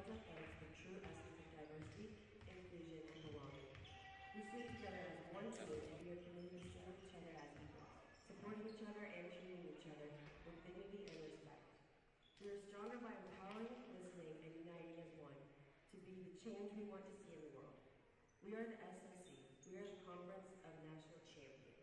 concept that is the true essence of diversity, inclusion, and belonging. We sleep together as one team, and we are committed to seeing each other as equals, supporting each other and treating each other with dignity and respect. We are stronger by empowering, listening, and uniting as one to be the change we want to see in the world. We are the SSC. We are the Conference of National Champions.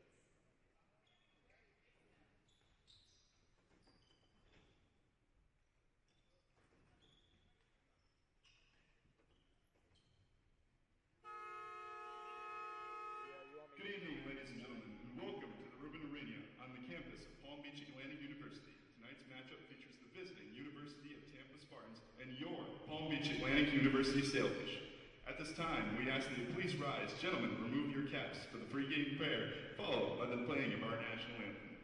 Good evening, ladies and gentlemen, and welcome to the Rubin Arena on the campus of Palm Beach Atlantic University. Tonight's matchup features the visiting University of Tampa Spartans and your Palm Beach Atlantic University Sailfish. At this time, we ask that you please rise. Gentlemen, remove your caps for the pregame prayer, followed by the playing of our national anthem.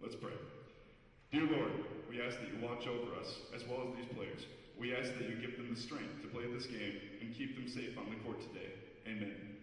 Let's pray. Dear Lord, we ask that you watch over us as well as these players. We ask that you give them the strength to play this game and keep them safe on the court today. Amen.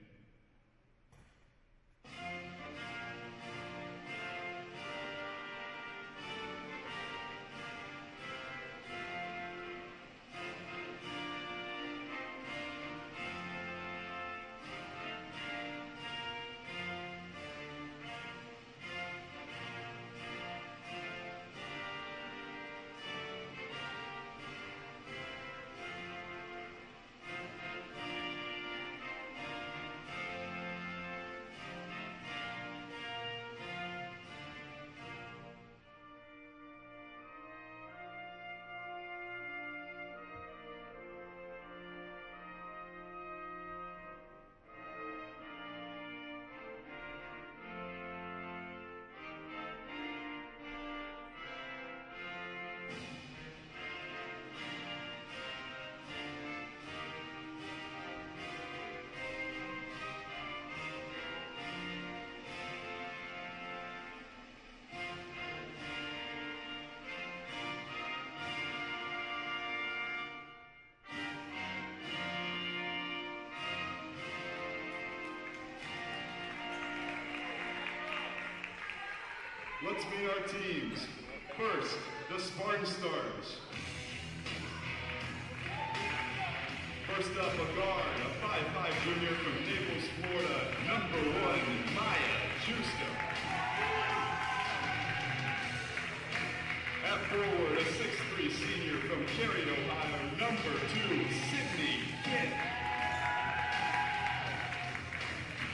Let's meet our teams. First, the Spartan Stars. First up, a guard, a 5'5" junior from Naples, Florida, number 1, Maya Justo. At forward, a 6'3" senior from Cary, Ohio, number 2, Sydney Kent.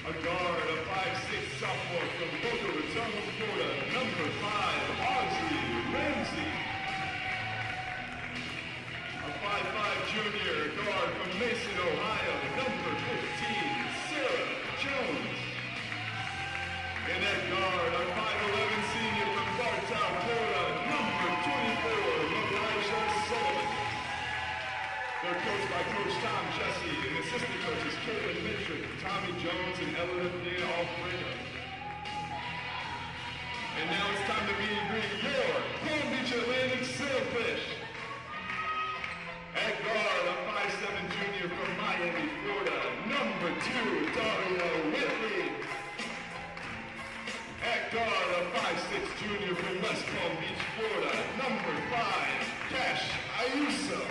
A guard, a 5'6" sophomore from Boca Raton, Florida, number 5, Audrey Ramsey. A 5'5" junior guard from Mason, Ohio, number 15, Sarah Jones. And at guard, a 5'11" senior from Bartow, Florida, number 24, Elijah Sullivan. They're coached by Coach Tom Jesse and assistant coaches Caitlin Mitchell, Tommy Jones, and Elena Alfredo. And now it's time to meet and greet your Palm Beach Atlantic Sailfish. At guard, a 5'7" junior from Miami, Florida, number 2, Dario Whitley. At guard, a 5'6" junior from West Palm Beach, Florida, number 5, Cash Ayuso.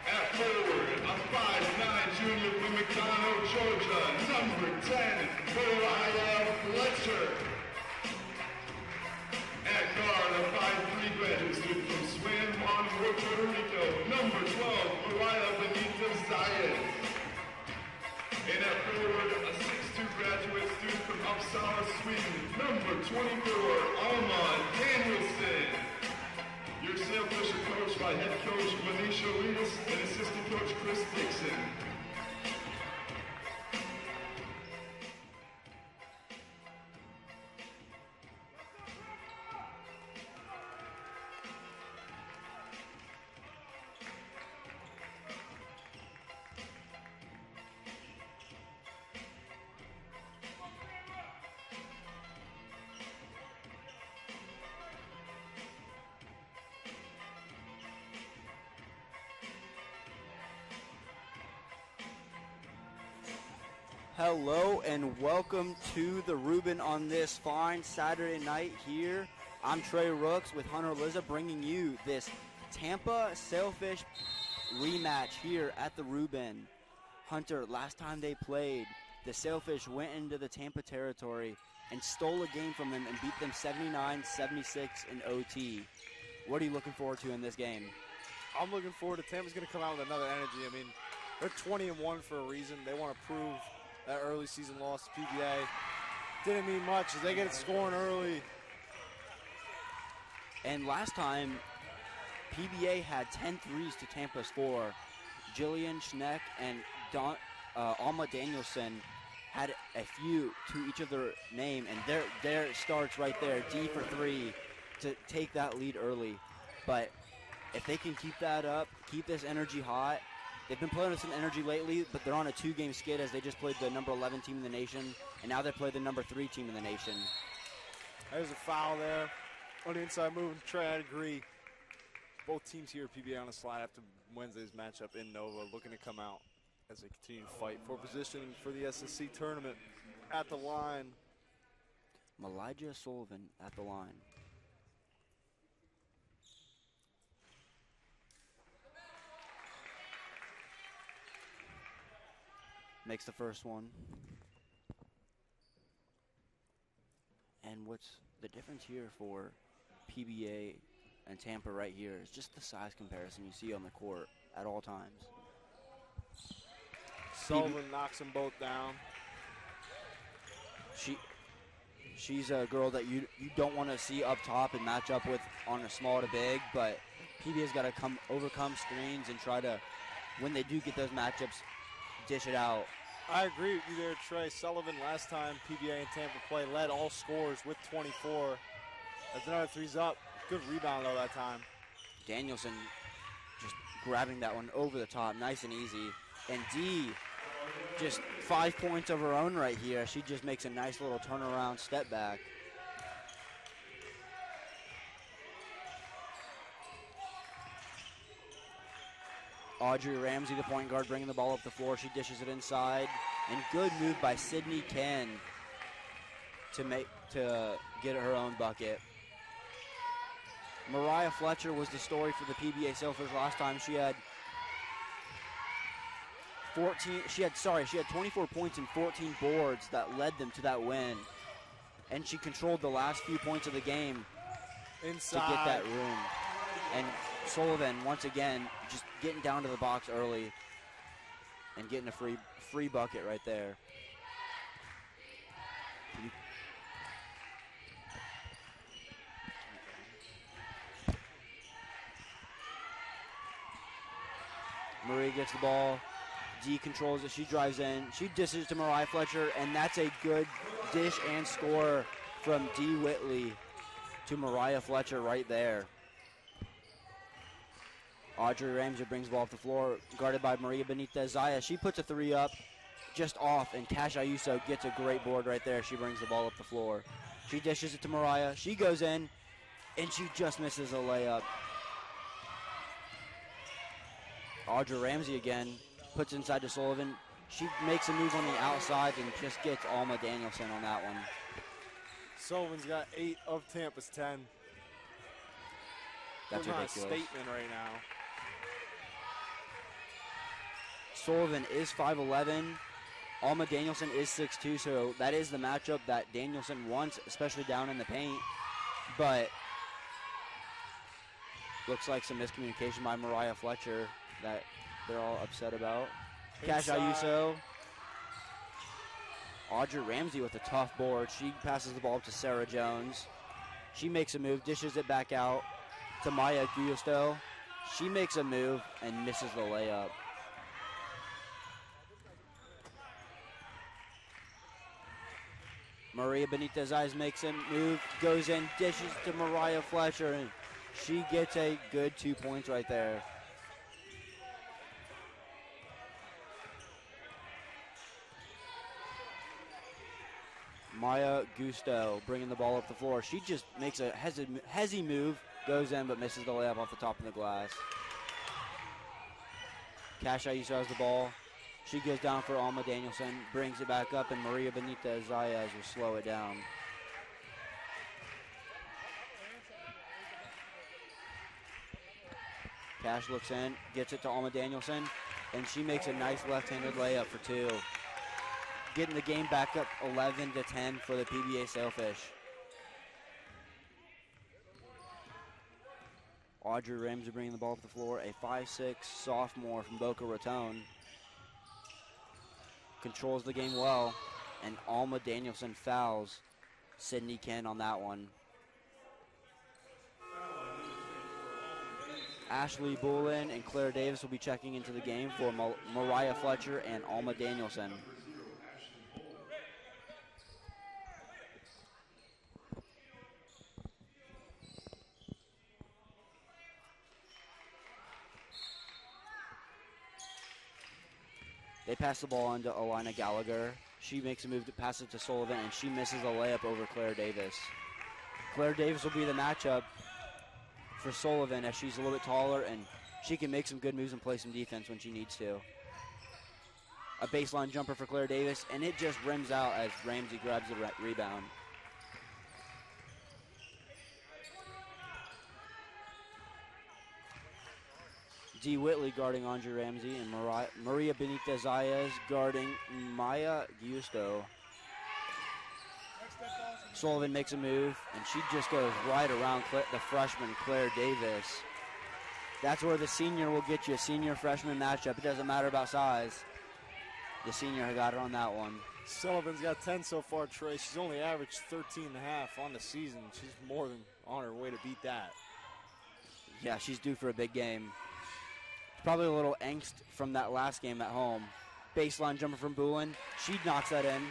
At forward, a 5'9" junior from McDonough, Georgia, number 10, Mariah Fletcher. At guard, a 5'3" graduate student from Swan Juan, Puerto Rico, number 12, Mariah Benita Zayed. And at forward, a 6'2" graduate student from Uppsala, Sweden, number 24, Alma Danielson. Your Sailfish are coached by head coach Manisha Reedus and assistant coach Chris Dixon. Hello and welcome to the Rubin on this fine Saturday night here. I'm Trey Rooks with Hunter Liza bringing you this Tampa Sailfish rematch here at the Reuben. Hunter, last time they played, the Sailfish went into the Tampa territory and stole a game from them and beat them 79-76 in OT. What are you looking forward to in this game? I'm looking forward to Tampa's going to come out with another energy. I mean, they're 20-1 for a reason. They want to prove that early season loss to PBA didn't mean much as they get it scoring early. And last time, PBA had 10 threes to Tampa's 4. Jillian Schneck and Alma Danielson had a few to each of their name, and there starts right there, D for 3 to take that lead early. But if they can keep that up, keep this energy hot, they've been playing with some energy lately, but they're on a 2-game skid as they just played the number 11 team in the nation, and now they play the number 3 team in the nation. There's a foul there on the inside move. Trey, I'd agree. Both teams here at PBA on a slide after Wednesday's matchup in Nova, looking to come out as they continue to fight for positioning for the SSC tournament. At the line, Malijah Sullivan at the line. Makes the first one. And what's the difference here for PBA and Tampa right here is just the size comparison you see on the court at all times. Sullivan knocks them both down. She's a girl that you don't want to see up top and match up with on a small to big, but PBA's got to overcome screens and try to, when they do get those matchups, dish it out. I agree with you there, Trey. Sullivan, last time PBA and Tampa play, led all scorers with 24. As another three's up. Good rebound, though, that time. Danielson just grabbing that one over the top, nice and easy. And D, just 5 points of her own right here. She just makes a nice little turnaround step back. Audrey Ramsey, the point guard, bringing the ball up the floor. She dishes it inside. And good move by Sydney Ken to get her own bucket. Mariah Fletcher was the story for the PBA Sailfish last time. She had 24 points and 14 boards that led them to that win. And she controlled the last few points of the game inside to get that room. And Sullivan, once again, just getting down to the box early and getting a free bucket right there. Marie gets the ball. D controls it. She drives in. She dishes it to Mariah Fletcher, and that's a good dish and score from D. Whitley to Mariah Fletcher right there. Audrey Ramsey brings the ball off the floor, guarded by Maria Benitez Zaya. She puts a 3 up, just off, and Cash Ayuso gets a great board right there. She brings the ball up the floor. She dishes it to Mariah. She goes in, and she just misses a layup. Audrey Ramsey again puts inside to Sullivan. She makes a move on the outside and just gets Alma Danielson on that one. Sullivan's got 8 of Tampa's 10. That's We're ridiculous. not a statement right now. Sullivan is 5'11". Alma Danielson is 6'2", so that is the matchup that Danielson wants, especially down in the paint. But looks like some miscommunication by Mariah Fletcher that they're all upset about. Cash Ayuso. Audrey Ramsey with a tough board. She passes the ball up to Sarah Jones. She makes a move, dishes it back out to Maya Gusto. She makes a move and misses the layup. Maria Benitez Eyes makes a move, goes in, dishes to Mariah Fletcher, and she gets a good 2 points right there. Maya Gusto bringing the ball up the floor. She just makes a hezzy move, goes in, but misses the layup off the top of the glass. Cash Ayuso has the ball. She goes down for Alma Danielson, brings it back up, and Maria Benitez Zayas will slow it down. Cash looks in, gets it to Alma Danielson, and she makes a nice left-handed layup for 2. Getting the game back up 11-10 for the PBA Sailfish. Audrey Ramsey bringing the ball up the floor, a 5'6" sophomore from Boca Raton. Controls the game well, and Alma Danielson fouls Sydney Ken on that one. Ashley Bullen and Claire Davis will be checking into the game for Mariah Fletcher and Alma Danielson. They pass the ball on to Alina Gallagher. She makes a move to pass it to Sullivan, and she misses a layup over Claire Davis. Claire Davis will be the matchup for Sullivan as she's a little bit taller, and she can make some good moves and play some defense when she needs to. A baseline jumper for Claire Davis, and it just rims out as Ramsey grabs the rebound. D. Whitley guarding Andre Ramsey, and Maria Benita Zayas guarding Maya Gusto. Sullivan makes a move, and she just goes right around the freshman Claire Davis. That's where the senior will get you a senior-freshman matchup. It doesn't matter about size. The senior got it on that one. Sullivan's got 10 so far, Trey. She's only averaged 13.5 on the season. She's more than on her way to beat that. Yeah, she's due for a big game. Probably a little angst from that last game at home. Baseline jumper from Bullen. She knocks that in.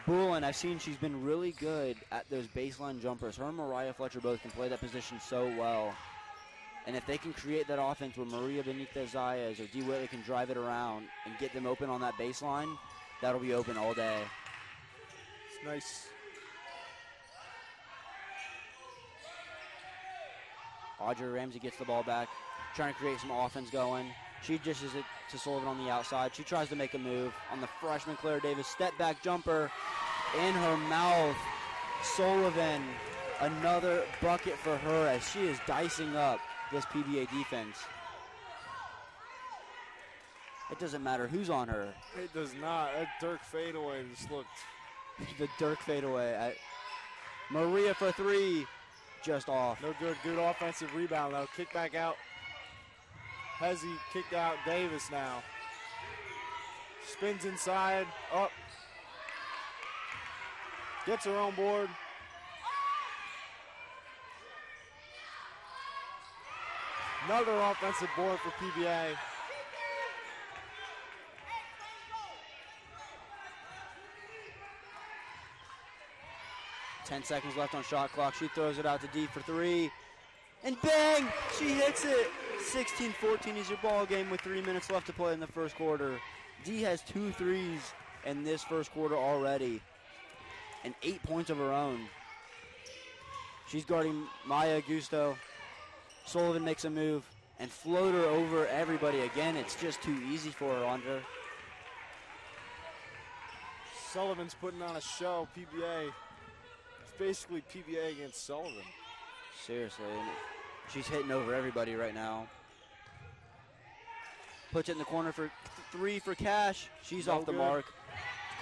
Bullen, I've seen she's been really good at those baseline jumpers. Her and Mariah Fletcher both can play that position so well. And if they can create that offense where Maria Benita Zayas or D. Whitley can drive it around and get them open on that baseline, that'll be open all day. It's nice. Audrey Ramsey gets the ball back, trying to create some offense going. She dishes it to Sullivan on the outside. She tries to make a move on the freshman Claire Davis. Step back jumper in her mouth. Sullivan, another bucket for her as she is dicing up this PBA defense. It doesn't matter who's on her. It does not. That Dirk fadeaway just looked. The Dirk fadeaway. Maria for 3. Just off. No good. Good offensive rebound, though. Kick back out. Hezzy kicked out Davis now. Spins inside. Up. Gets her on board. Another offensive board for PBA. Ten seconds left on shot clock. She throws it out to D for 3. And bang! She hits it. 16-14 is your ball game with 3 minutes left to play in the first quarter. D has 2 threes in this first quarter already. And 8 points of her own. She's guarding Maya Gusto. Sullivan makes a move and floater over everybody again. It's just too easy for her, Andre. Sullivan's putting on a show. PBA. It's basically PBA against Sullivan. Seriously. She's hitting over everybody right now. Puts it in the corner for 3 for Cash. She's No off the good. mark.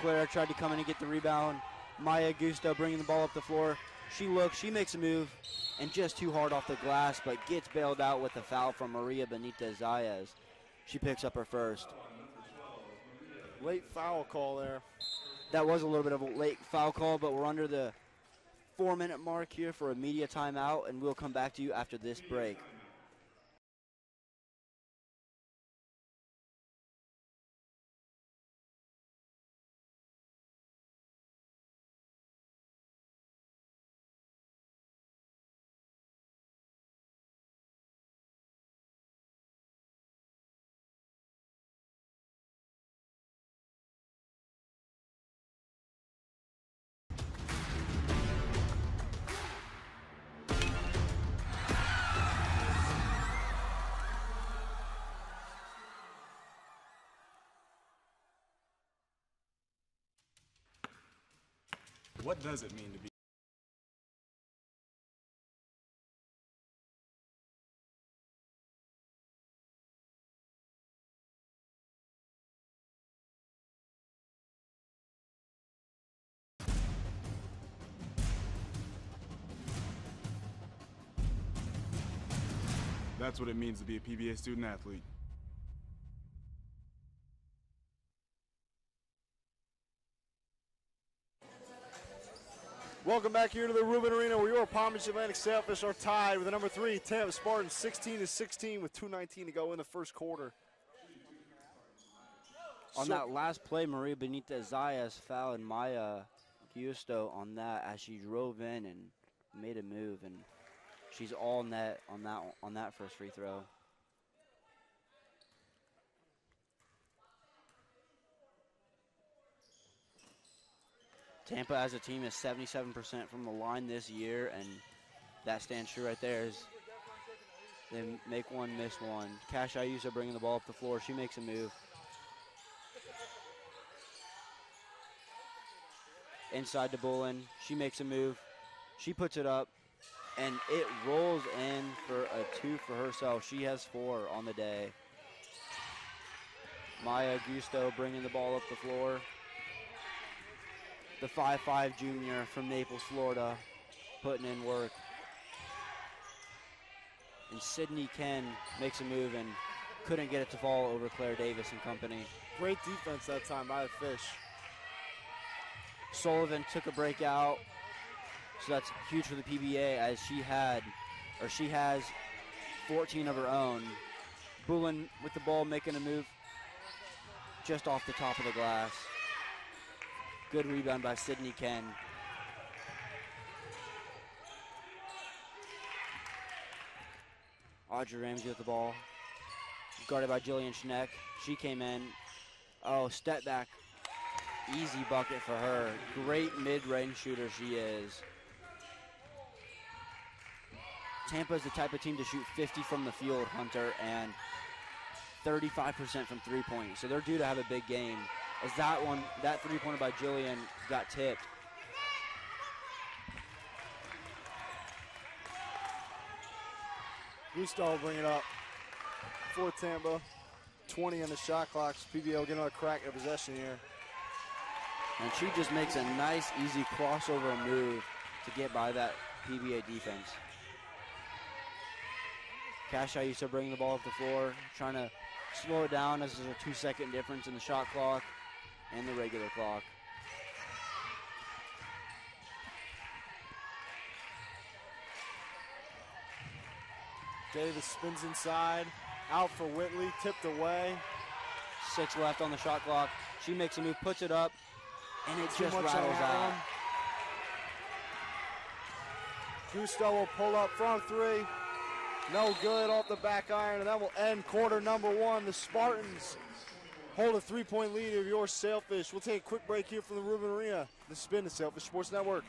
Claire tried to come in and get the rebound. Maya Gusto bringing the ball up the floor. She looks, she makes a move, and just too hard off the glass, but gets bailed out with the foul from Maria Benita Zayas. She picks up her first. Late foul call there. That was a little bit of a late foul call, but we're under the 4-minute mark here for a media timeout, and we'll come back to you after this break. What does it mean to be That's what it means to be a PBA student athlete. Welcome back here to the Rubin Arena, where your Palm Beach Atlantic Sailfish are tied with the number 3 Tampa Spartans, 16-16 with 2:19 to go in the first quarter. On that last play, Maria Benitez Zayas fouled Maya Gusto on that as she drove in and made a move, and she's all net on that first free throw. Tampa as a team is 77% from the line this year, and that stands true right there. As they make one, miss one. Cash Ayuso bringing the ball up the floor. She makes a move. Inside to Bullen. She makes a move. She puts it up, and it rolls in for a 2 for herself. She has 4 on the day. Maya Gusto bringing the ball up the floor. The 5'5" junior from Naples, Florida, putting in work. And Sydney Ken makes a move and couldn't get it to fall over Claire Davis and company. Great defense that time by the Fish. Sullivan took a break out, so that's huge for the PBA as she has 14 of her own. Bullen with the ball making a move just off the top of the glass. Good rebound by Sydney Ken. Audrey Ramsey with the ball. Guarded by Jillian Schneck. She came in. Oh, step back. Easy bucket for her. Great mid-range shooter she is. Tampa is the type of team to shoot 50 from the field, Hunter, and 35% from three-point. So they're due to have a big game. As that three-pointer by Jillian got tipped. Gusto will bring it up for Tampa. 20 on the shot clock. PBA will get another crack at possession here. And she just makes a nice, easy crossover move to get by that PBA defense. Cash Ayuso bringing the ball up the floor, trying to slow it down as there's a 2-second difference in the shot clock and the regular clock. Davis spins inside, out for Whitley, tipped away. 6 left on the shot clock. She makes a move, puts it up, and it Too just much rattles on that out. one. Gusto will pull up front three. No good off the back iron, and that will end quarter number 1. The Spartans hold a 3-point lead of your Sailfish. We'll take a quick break here from the Rubin Arena. This has been the Sailfish Sports Network.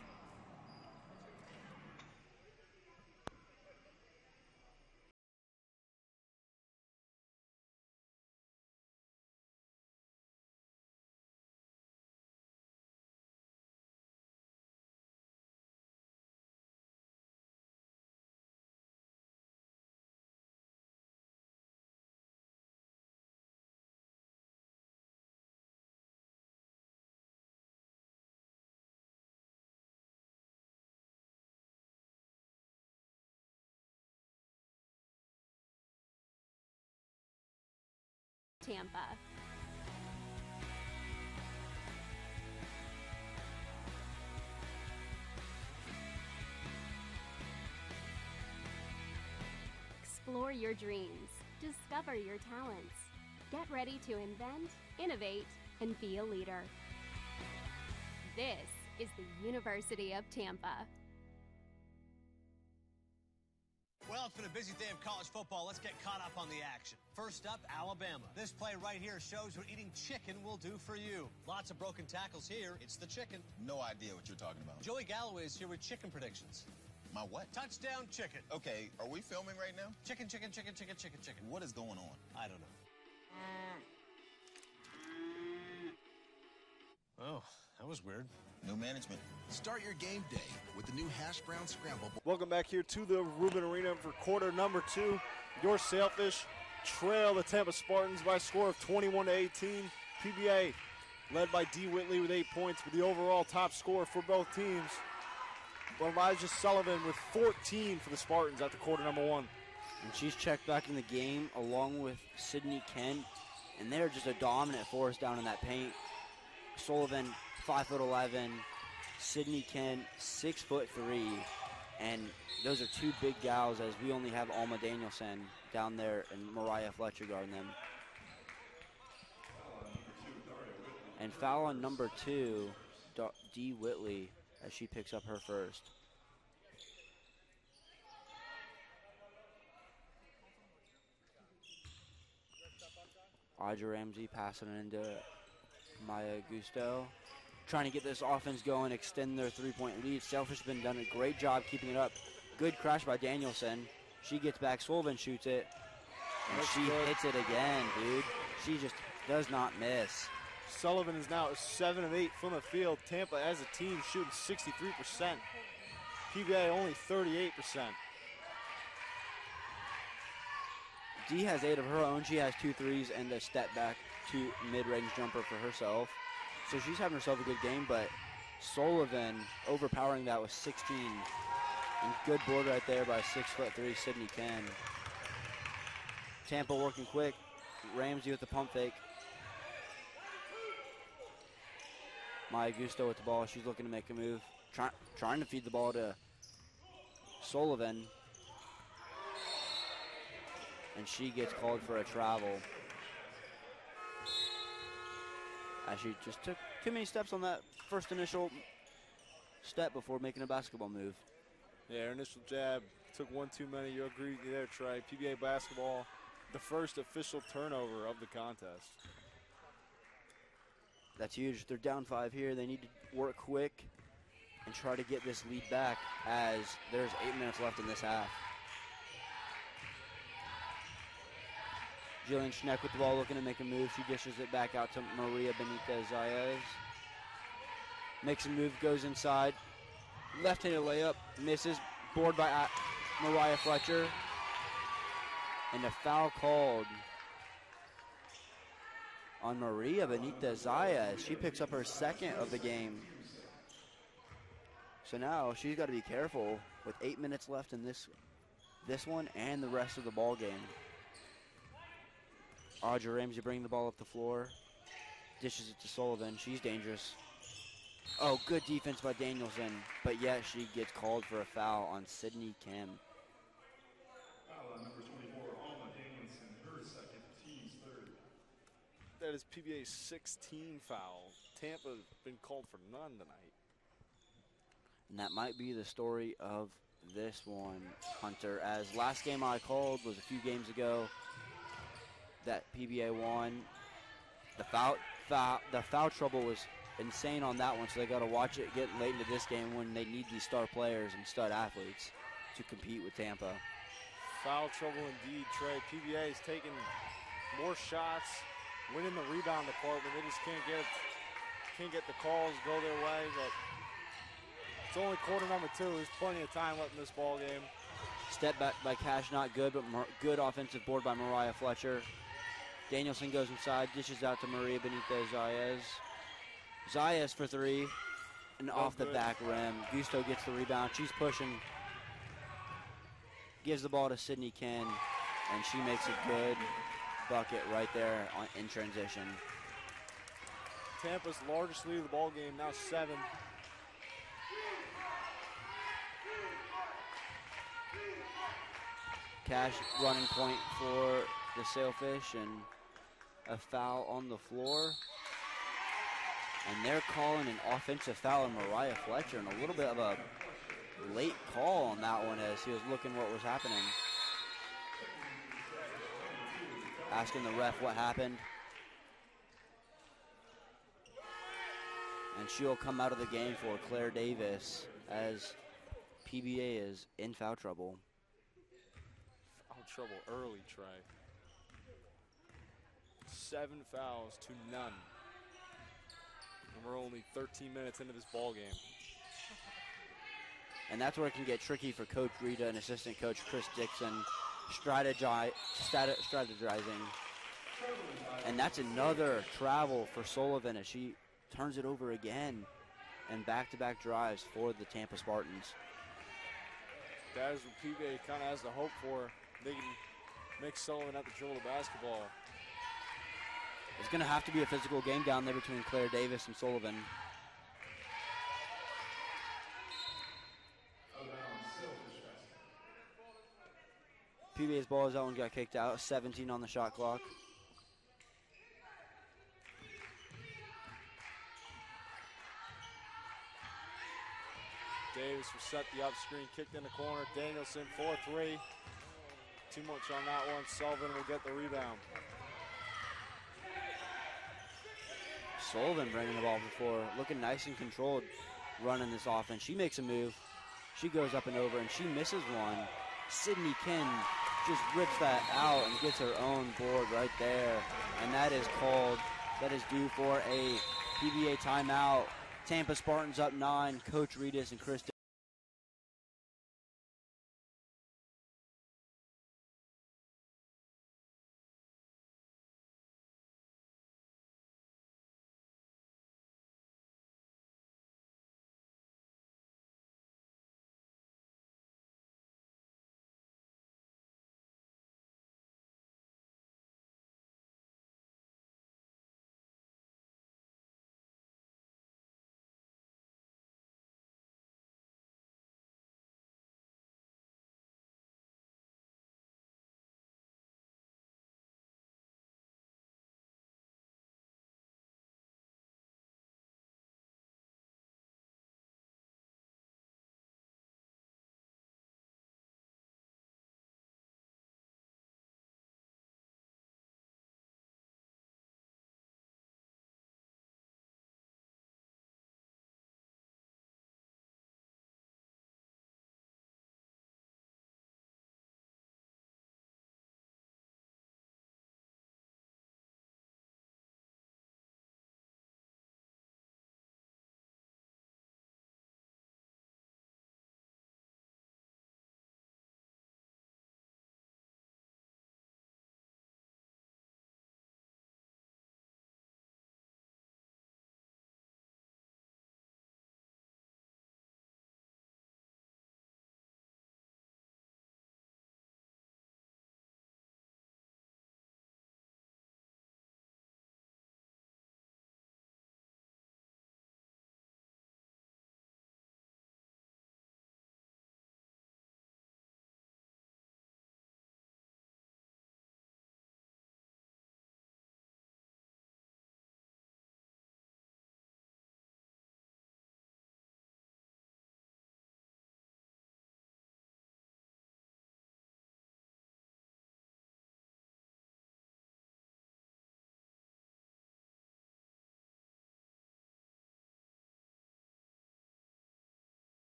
Tampa. Explore your dreams. Discover your talents. Get ready to invent, innovate, and be a leader. This is the University of Tampa. Well, it's been a busy day of college football. Let's get caught up on the action. First up, Alabama. This play right here shows what eating chicken will do for you. Lots of broken tackles here. It's the chicken. No idea what you're talking about. Joey Galloway is here with chicken predictions. My what? Touchdown chicken. Okay, are we filming right now? Chicken, chicken, chicken, chicken, chicken, chicken. What is going on? I don't know. Oh, that was weird. New management. Start your game day with the new Hash Brown Scramble. Welcome back here to the Rubin Arena for quarter number 2. Your Sailfish trail the Tampa Spartans by a score of 21-18. PBA led by D. Whitley with 8 points, with the overall top scorer for both teams. Elijah Sullivan with 14 for the Spartans after quarter number 1. And she's checked back in the game along with Sydney Kent, and they're just a dominant force down in that paint. Sullivan, 5'11", Sydney Kent, 6'3", and those are two big gals as we only have Alma Danielson down there and Mariah Fletcher guarding them. And foul on number 2, Dee Whitley, as she picks up her first. Audrey Ramsey passing it into Maya Gusto. Trying to get this offense going, extend their three-point lead. Selfish has been done a great job keeping it up. Good crash by Danielson. She gets back, Sullivan shoots it, and she hits it again, dude. She just does not miss. Sullivan is now 7 of 8 from the field. Tampa as a team shooting 63%. PBA only 38%. Dee has 8 of her own. She has 2 threes and a step back to mid-range jumper for herself. So she's having herself a good game, but Sullivan overpowering that with 16. And good board right there by 6'3" Sydney Ken. Tampa working quick. Ramsey with the pump fake. Maya Gusto with the ball. She's looking to make a move. Trying to feed the ball to Sullivan. And she gets called for a travel. As she just took too many steps on that first initial step before making a basketball move. Yeah, her initial jab took one too many. You agree with me there, Trey. PBA basketball, the first official turnover of the contest. That's huge. They're down 5 here. They need to work quick and try to get this lead back as there's 8 minutes left in this half. Jillian Schneck with the ball looking to make a move. She dishes it back out to Maria Benitez Zayas. Makes a move, goes inside. Left-handed layup, misses. Board by Mariah Fletcher. And a foul called on Maria Benitez Zayas. She picks up her second of the game. So now she's got to be careful with 8 minutes left in this one and the rest of the ball game. Audrey Ramsey bringing the ball up the floor. Dishes it to Sullivan. She's dangerous. Oh, good defense by Danielson. But yet she gets called for a foul on Sydney Kim. Foul on number 24, Alma Danielson, her second, team's third. That is PBA's 16 foul. Tampa's been called for none tonight. And that might be the story of this one, Hunter. As last game I called was a few games ago that PBA won. The foul trouble was insane on that one, so they got to watch it get late into this game when they need these star players and stud athletes to compete with Tampa. Foul trouble indeed, Trey. PBA is taking more shots, winning the rebound department. They just can't get the calls go their way. But it's only quarter number 2. There's plenty of time left in this ball game. Step back by Cash, not good, but good offensive board by Mariah Fletcher. Danielson goes inside, dishes out to Maria Benitez Zayas. Zayas for 3, and off the back rim. Gusto gets the rebound. She's pushing. Gives the ball to Sydney Ken, and she makes a good bucket right there in transition. Tampa's largest lead of the ball game, now 7. Cash running point for the Sailfish, and a foul on the floor. And they're calling an offensive foul on Mariah Fletcher, and a little bit of a late call on that one as he was looking what was happening. Asking the ref what happened. And she'll come out of the game for Claire Davis as PBA is in foul trouble. Foul trouble early, Trey. 7 fouls to none. And we're only 13 minutes into this ball game. And that's where it can get tricky for Coach Rita and assistant coach Chris Dixon strategizing. And that's another travel for Sullivan as she turns it over again and back-to-back drives for the Tampa Spartans. That is what PBA kind of has to hope for. they can make Sullivan have to dribble the basketball. It's going to have to be a physical game down there between Claire Davis and Sullivan. PBA's ball as that one got kicked out. 17 on the shot clock. Davis will set the up screen, kicked in the corner. Danielson, 4-3. Too much on that one. Sullivan will get the rebound. Sullivan bringing the ball before, looking nice and controlled, running this offense. She makes a move. She goes up and over, and she misses one. Sydney Kin just rips that out and gets her own board right there. And that is called. That is due for a PBA timeout. Tampa Spartans up 9. Coach Reedus and Chris.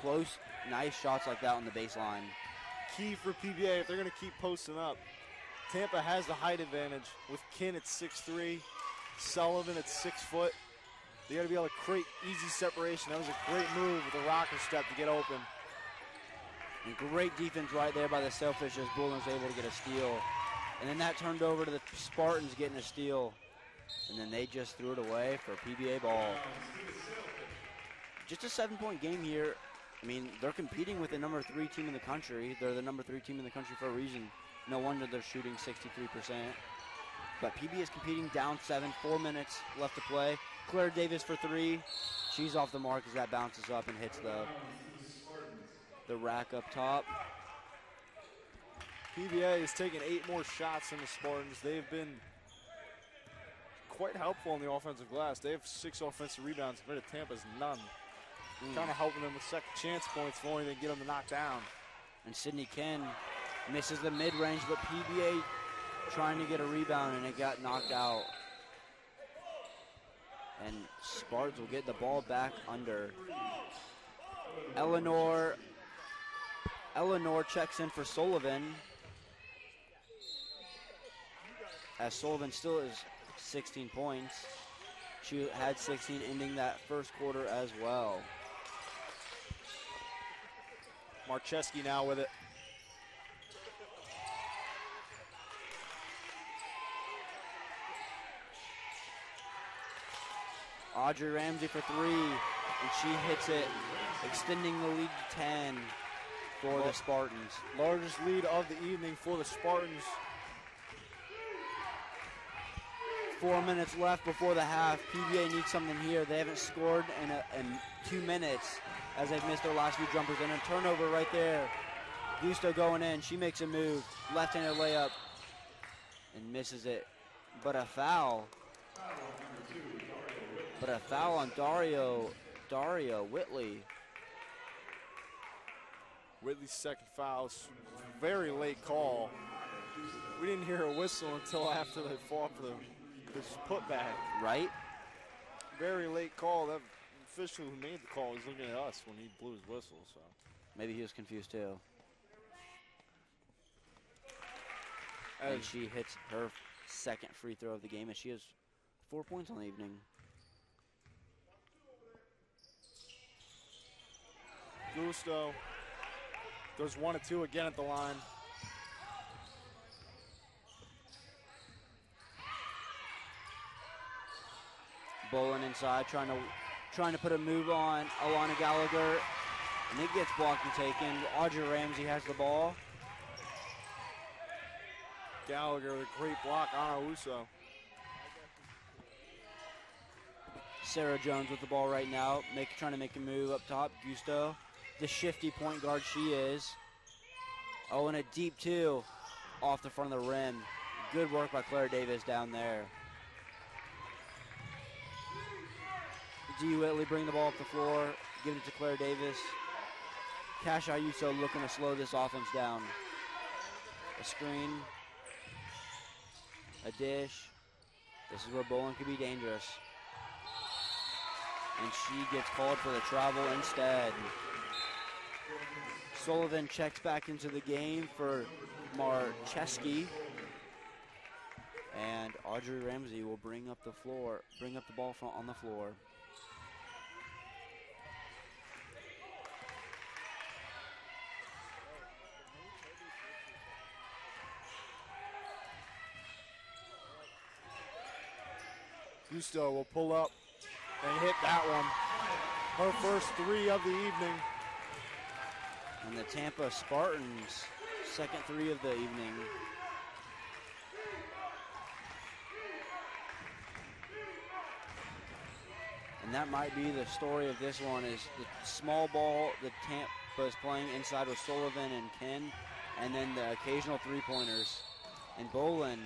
Close, nice shots like that on the baseline. Key for PBA if they're going to keep posting up. Tampa has the height advantage with Kin at 6'3", Sullivan at 6 foot. They got to be able to create easy separation. That was a great move with the rocker step to get open. And great defense right there by the Sailfish as Bullen was able to get a steal. And then that turned over to the Spartans getting a steal. And then they just threw it away for PBA ball. Just a 7-point game here. I mean, they're competing with the number 3 team in the country. They're the number 3 team in the country for a reason. No wonder they're shooting 63%. But PBA is competing down 7, 4 minutes left to play. Claire Davis for 3. She's off the mark as that bounces up and hits the rack up top. PBA has taken 8 more shots than the Spartans. They've been quite helpful on the offensive glass. They have 6 offensive rebounds compared to Tampa's none. Kind of helping them with second chance points if only they get them to knock down. And Sydney Ken misses the mid-range, but PBA trying to get a rebound, and it got knocked out. And Spartans will get the ball back under. Eleanor checks in for Sullivan. As Sullivan still is 16 points. She had 16 ending that first quarter as well. Marcheski now with it. Audrey Ramsey for 3, and she hits it, extending the lead to 10 for the Spartans. Largest lead of the evening for the Spartans. 4 minutes left before the half. PBA needs something here. They haven't scored in 2 minutes as they've missed their last few jumpers. And a turnover right there. Gusto going in. She makes a move. Left-handed layup and misses it. But a foul. On Dario Whitley. Whitley's second foul. Very late call. We didn't hear a whistle until after they fought for this putback. Right? Very late call. That official who made the call was looking at us when he blew his whistle. So maybe he was confused too. And she hits her second free throw of the game, and she has 4 points on the evening. Gusto goes 1 of 2 again at the line. Bolin inside, trying to put a move on Alana Gallagher, and it gets blocked and taken. Audrey Ramsey has the ball. Gallagher with a great block on Auso. Sarah Jones with the ball right now, trying to make a move up top. Gusto, the shifty point guard she is. Oh, and a deep 2 off the front of the rim. Good work by Claire Davis down there. G. Whitley bring the ball up the floor, give it to Claire Davis. Cash Ayuso looking to slow this offense down. A screen, a dish. This is where Bolin could be dangerous. And she gets called for the travel instead. Sullivan checks back into the game for Marcheski. And Audrey Ramsey will bring up the ball on the floor. Gusto will pull up and hit that one. Her first 3 of the evening. And the Tampa Spartans, second 3 of the evening. And that might be the story of this one, is the small ball that Tampa is playing inside with Sullivan and Ken, and then the occasional 3-pointers. And Bolin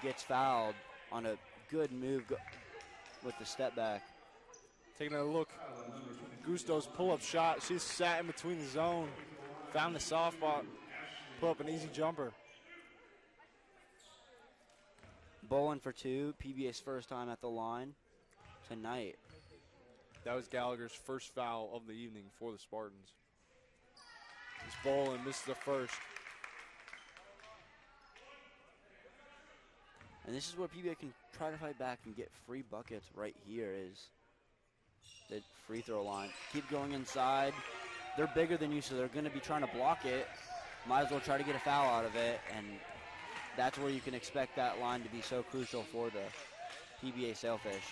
gets fouled on a good move with the step back. Taking a look, Gusto's pull-up shot. She's sat in between the zone, found the soft spot, put up an easy jumper. Bolin for 2, PBA's first time at the line tonight. That was Gallagher's first foul of the evening for the Spartans. This Bolin misses the first. And this is where PBA can try to fight back and get free buckets right here, is the free throw line. Keep going inside. They're bigger than you, so they're going to be trying to block it. Might as well try to get a foul out of it, and that's where you can expect that line to be so crucial for the PBA Sailfish.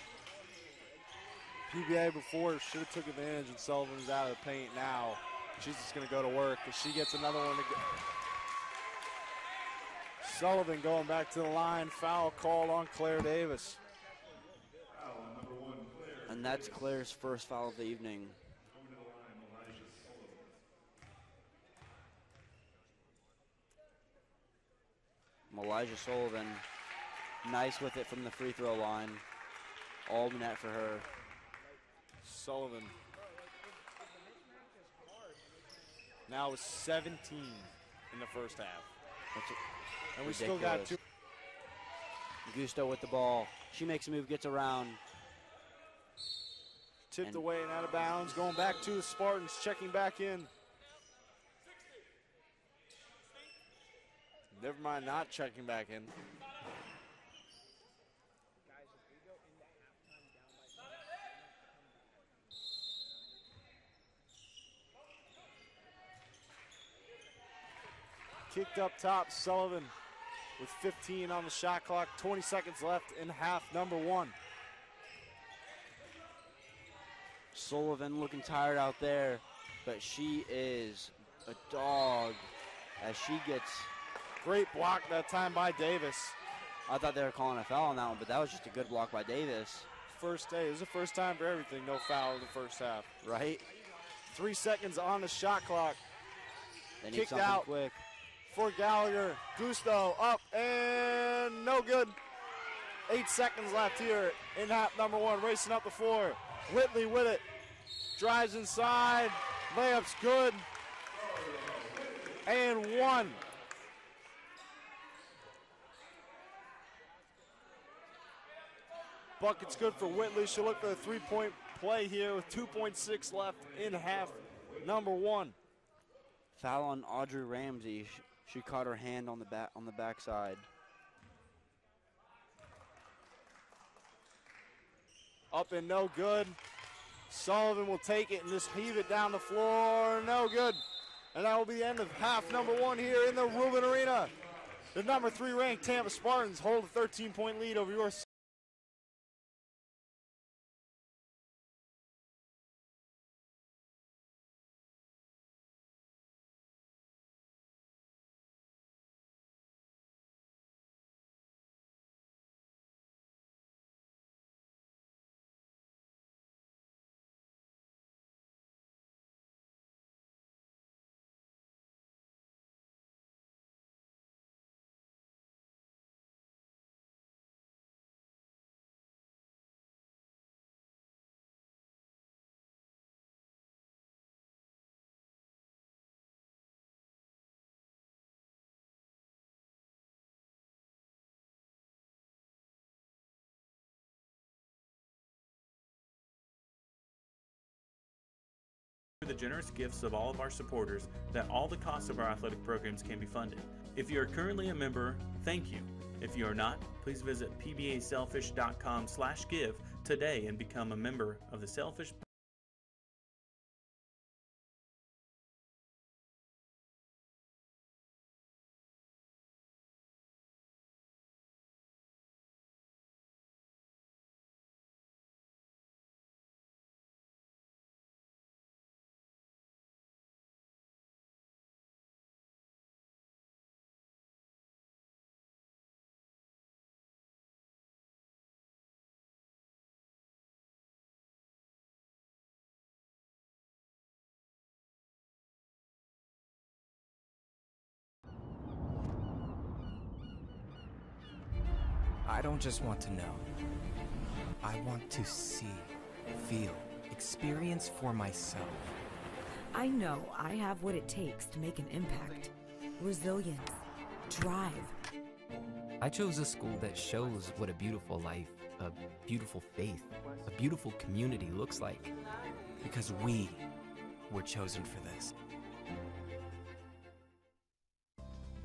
PBA before should have took advantage, and Sullivan's out of the paint now. She's just going to go to work, but she gets another one to go. Sullivan going back to the line. Foul called on Claire Davis. And that's Claire's first foul of the evening. Elijah Sullivan, nice with it from the free throw line. All net for her. Sullivan now with 17 in the first half. And we still got 2. Gusto with the ball. She makes a move, gets around. Tipped away and out of bounds. Going back to the Spartans, checking back in. Never mind not checking back in. kicked up top. Sullivan with 15 on the shot clock. 20 seconds left in half number one. Sullivan looking tired out there, but she is a dog as she gets. Great block that time by Davis. I thought they were calling a foul on that one, but that was just a good block by Davis. First day. It was the first time for everything. No foul in the first half. Right? 3 seconds on the shot clock. They need Kicked something out quick. for Gallagher. Gusto up and no good. 8 seconds left here in half number one. Racing up the floor. Whitley with it. Drives inside. Layup's good. And one. Bucket's good for Whitley. She'll look for a three-point play here with 2.6 left in half number one. Foul on Audrey Ramsey. She caught her hand on the backside. Up and no good. Sullivan will take it and just heave it down the floor. No good. And that will be the end of half number one here in the Rubin Arena. The number 3 ranked Tampa Spartans hold a 13-point lead over your the generous gifts of all of our supporters that all the costs of our athletic programs can be funded. If you are currently a member, thank you. If you are not, please visit pbaselfish.com/give today and become a member of the Selfish. I don't just want to know. I want to see, feel, experience for myself. I know I have what it takes to make an impact. Resilience, drive. I chose a school that shows what a beautiful life, a beautiful faith, a beautiful community looks like. Because we were chosen for this.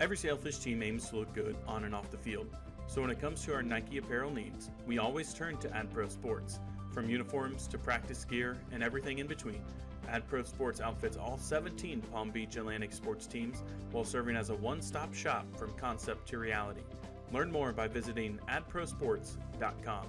Every Sailfish team aims to look good on and off the field. So when it comes to our Nike apparel needs, we always turn to AdPro Sports. From uniforms to practice gear and everything in between, AdPro Sports outfits all 17 Palm Beach Atlantic sports teams while serving as a one-stop shop from concept to reality. Learn more by visiting adprosports.com.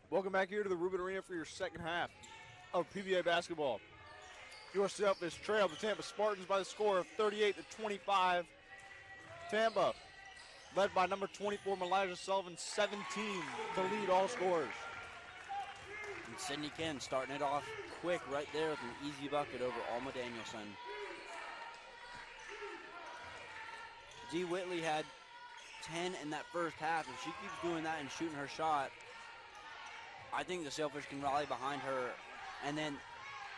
Welcome back here to the Rubin Arena for your second half of PBA basketball. Your Sailfish trail the Tampa Spartans by the score of 38-25. Tampa, led by number 24, Elijah Sullivan, 17 to lead all scorers. And Sydney Ken starting it off quick right there with an easy bucket over Alma Danielson. Dee Whitley had 10 in that first half. If she keeps doing that and shooting her shot, I think the Sailfish can rally behind her. And then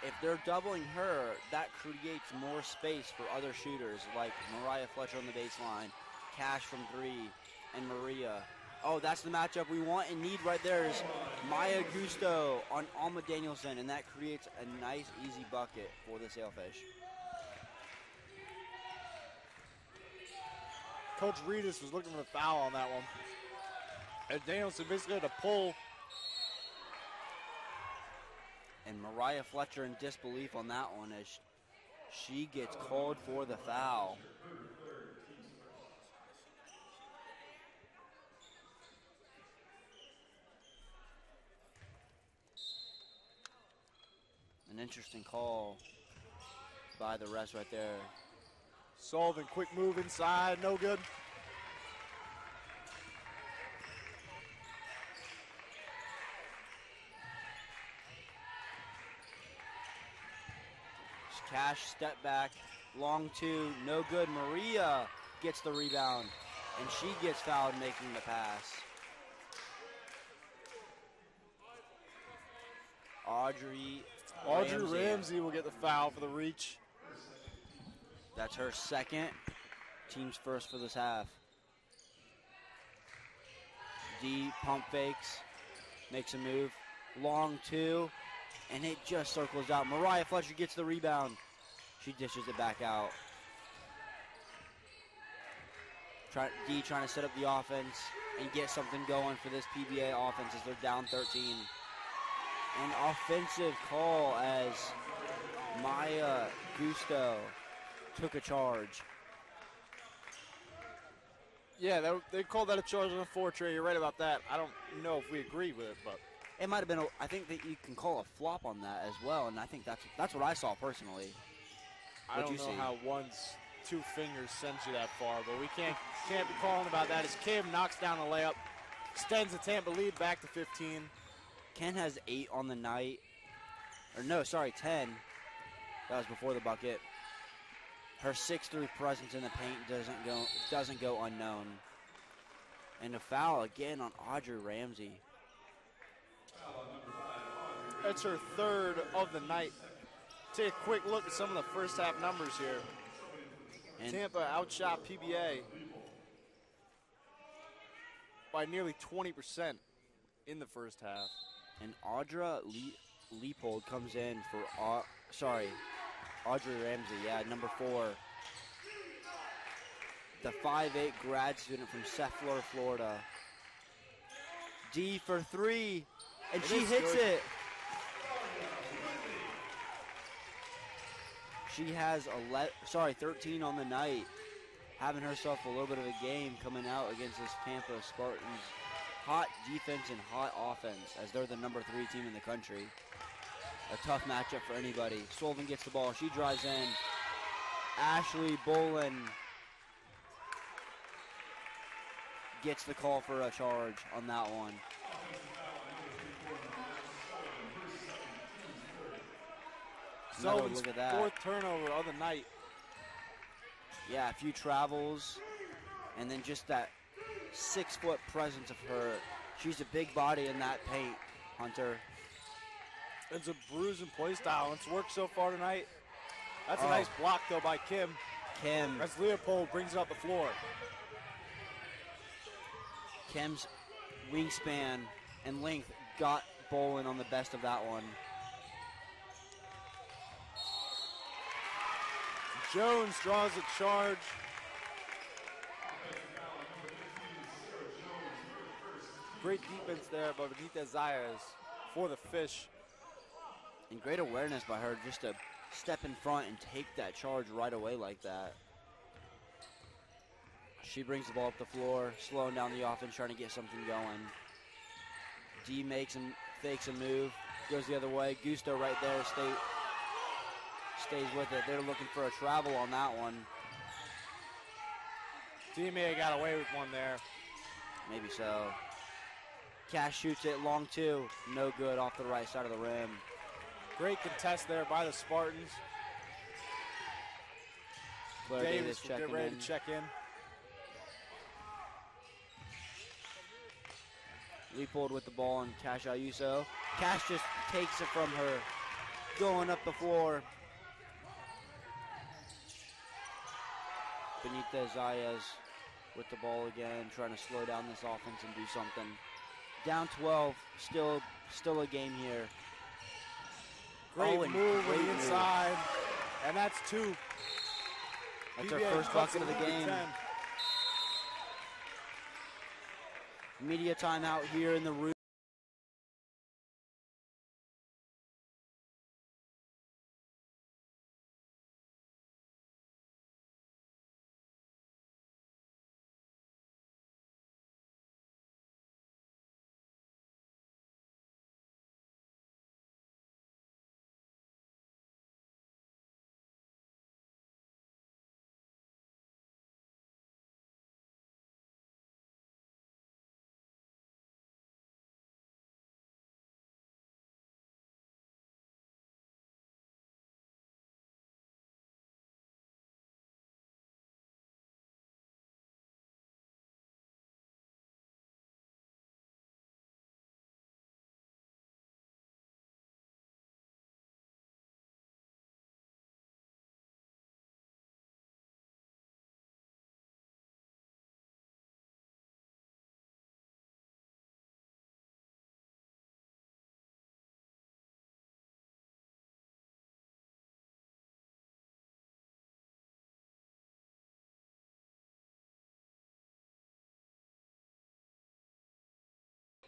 if they're doubling her, that creates more space for other shooters like Mariah Fletcher on the baseline, Cash from three, and Maria. Oh, that's the matchup we want and need right there is Maya Gusto on Alma Danielson, and that creates a nice, easy bucket for the Sailfish. Coach Reedus was looking for the foul on that one. And Danielson basically had to pull. And Mariah Fletcher in disbelief on that one as she gets called for the foul. An interesting call by the refs right there. Sullivan, quick move inside, no good. Cash step back, long two, no good. Maria gets the rebound, and she gets fouled making the pass. Audrey Ramsey will get the foul for the reach. That's her second, team's first for this half. D pump fakes, makes a move, long two, and it just circles out. Mariah Fletcher gets the rebound. She dishes it back out. D trying to set up the offense and get something going for this PBA offense as they're down 13. An offensive call as Maya Gusto took a charge. Yeah, they called that a charge on the four tray. You're right about that. I don't know if we agree with it, but it might have been. I think that you can call a flop on that as well, and I think that's what I saw personally. I don't know how one's two fingers sends you that far, but we can't be calling about that. As Kim knocks down the layup, extends the Tampa lead back to 15. Ken has 8 on the night, or no, sorry, 10. That was before the bucket. Her 6'3" presence in the paint doesn't go unknown. And a foul again on Audrey Ramsey. That's her third of the night. Take a quick look at some of the first half numbers here. And Tampa outshot PBA by nearly 20% in the first half. And Audra Leopold comes in for, Audrey Ramsey, number 4. The 5'8" grad student from South Florida. D for 3, and she hits it. She has 13 on the night, having herself a little bit of a game coming out against this Tampa Spartans. Hot defense and hot offense as they're the number 3 team in the country. A tough matchup for anybody. Sullivan gets the ball. She drives in. Ashley Bolin gets the call for a charge on that one. Sullivan's look at that. 4th turnover of the night. Yeah, a few travels, and then just that 6-foot presence of her. She's a big body in that paint, Hunter. It's a bruising play style. It's worked so far tonight. That's a nice block, though, by Kim. As Leopold brings it up the floor. Kim's wingspan and length got Bolin on the best of that one. Jones draws a charge. Great defense there by Benita Zayas for the Fish. And great awareness by her just to step in front and take that charge right away like that. She brings the ball up the floor, slowing down the offense, trying to get something going. D fakes a move, goes the other way. Gusto right there stays with it. They're looking for a travel on that one. D may have got away with one there. Maybe so. Cash shoots it long two. No good off the right side of the rim. Great contest there by the Spartans. Claire Davis will get ready to check in. Leopold with the ball and Cash Ayuso. Cash just takes it from her. Going up the floor. Benita Zayas with the ball again, trying to slow down this offense and do something. Down 12, still a game here. Great move on the inside, and that's two. That's our first bucket of the game. 10. Media timeout here in the room.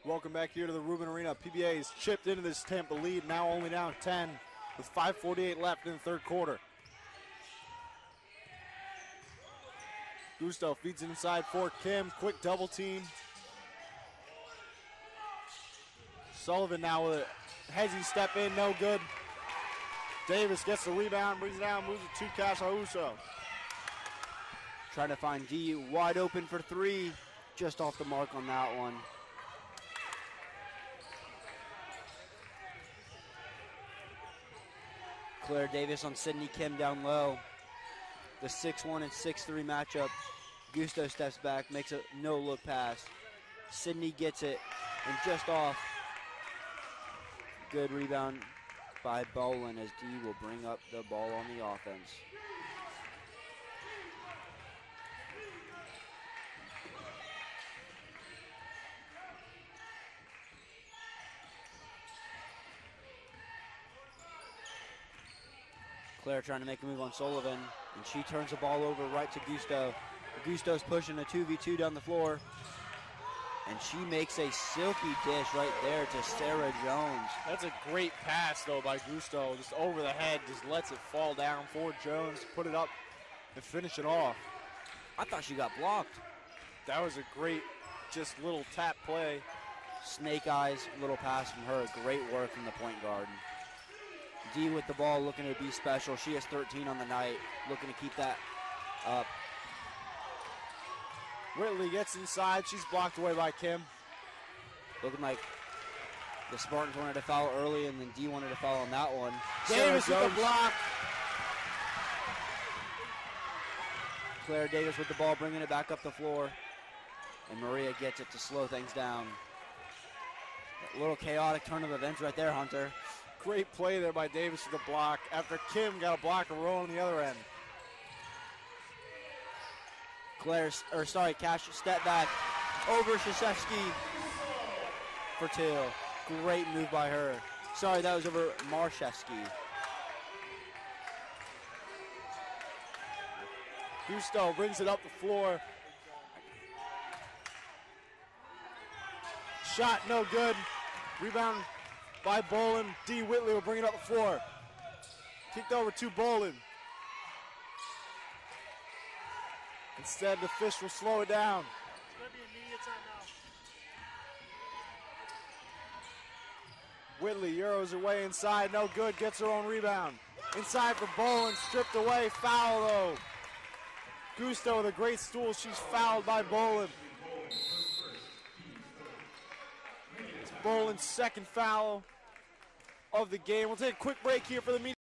Welcome back here to the Rubin Arena. PBA has chipped into this Tampa lead, now only down 10 with 5:48 left in the third quarter. Gusto feeds it inside for Kim. Quick double team. Sullivan now with a hezzy step in, no good. Davis gets the rebound, brings it down, moves it to Cash Ayuso. Trying to find D wide open for three. Just off the mark on that one. Claire Davis on Sydney Kim down low. The 6-1 and 6-3 matchup. Gusto steps back, makes a no-look pass. Sydney gets it, and just off. Good rebound by Bolin as D will bring up the ball on the offense. Claire trying to make a move on Sullivan, and she turns the ball over right to Gusto. Gusto's pushing a 2v2 down the floor, and she makes a silky dish right there to Sarah Jones. That's a great pass, though, by Gusto. Just over the head, just lets it fall down for Jones, put it up, and finish it off. I thought she got blocked. That was a great, just little tap play. Snake eyes, little pass from her. Great work from the point guard. D with the ball, looking to be special. She has 13 on the night, looking to keep that up. Whitley gets inside. She's blocked away by Kim. Looking like the Spartans wanted to foul early, and then D wanted to foul on that one. Davis with the block. Claire Davis with the ball, bringing it back up the floor. And Maria gets it to slow things down. A little chaotic turn of events right there, Hunter. Great play there by Davis with the block after Kim got a block and roll on the other end. Cash step back over Krzyzewski for two. Great move by her. Sorry, that was over Marszewski. Gusto brings it up the floor. Shot no good. Rebound by Bolin. D. Whitley will bring it up the floor. Kicked over to Bolin. Instead, the Fish will slow it down. Whitley Euros her way inside, no good, gets her own rebound. Inside for Bolin, stripped away, foul though. Gusto with a great stool, she's fouled by Bolin. It's Bolin's second foul of the game. We'll take a quick break here for the media.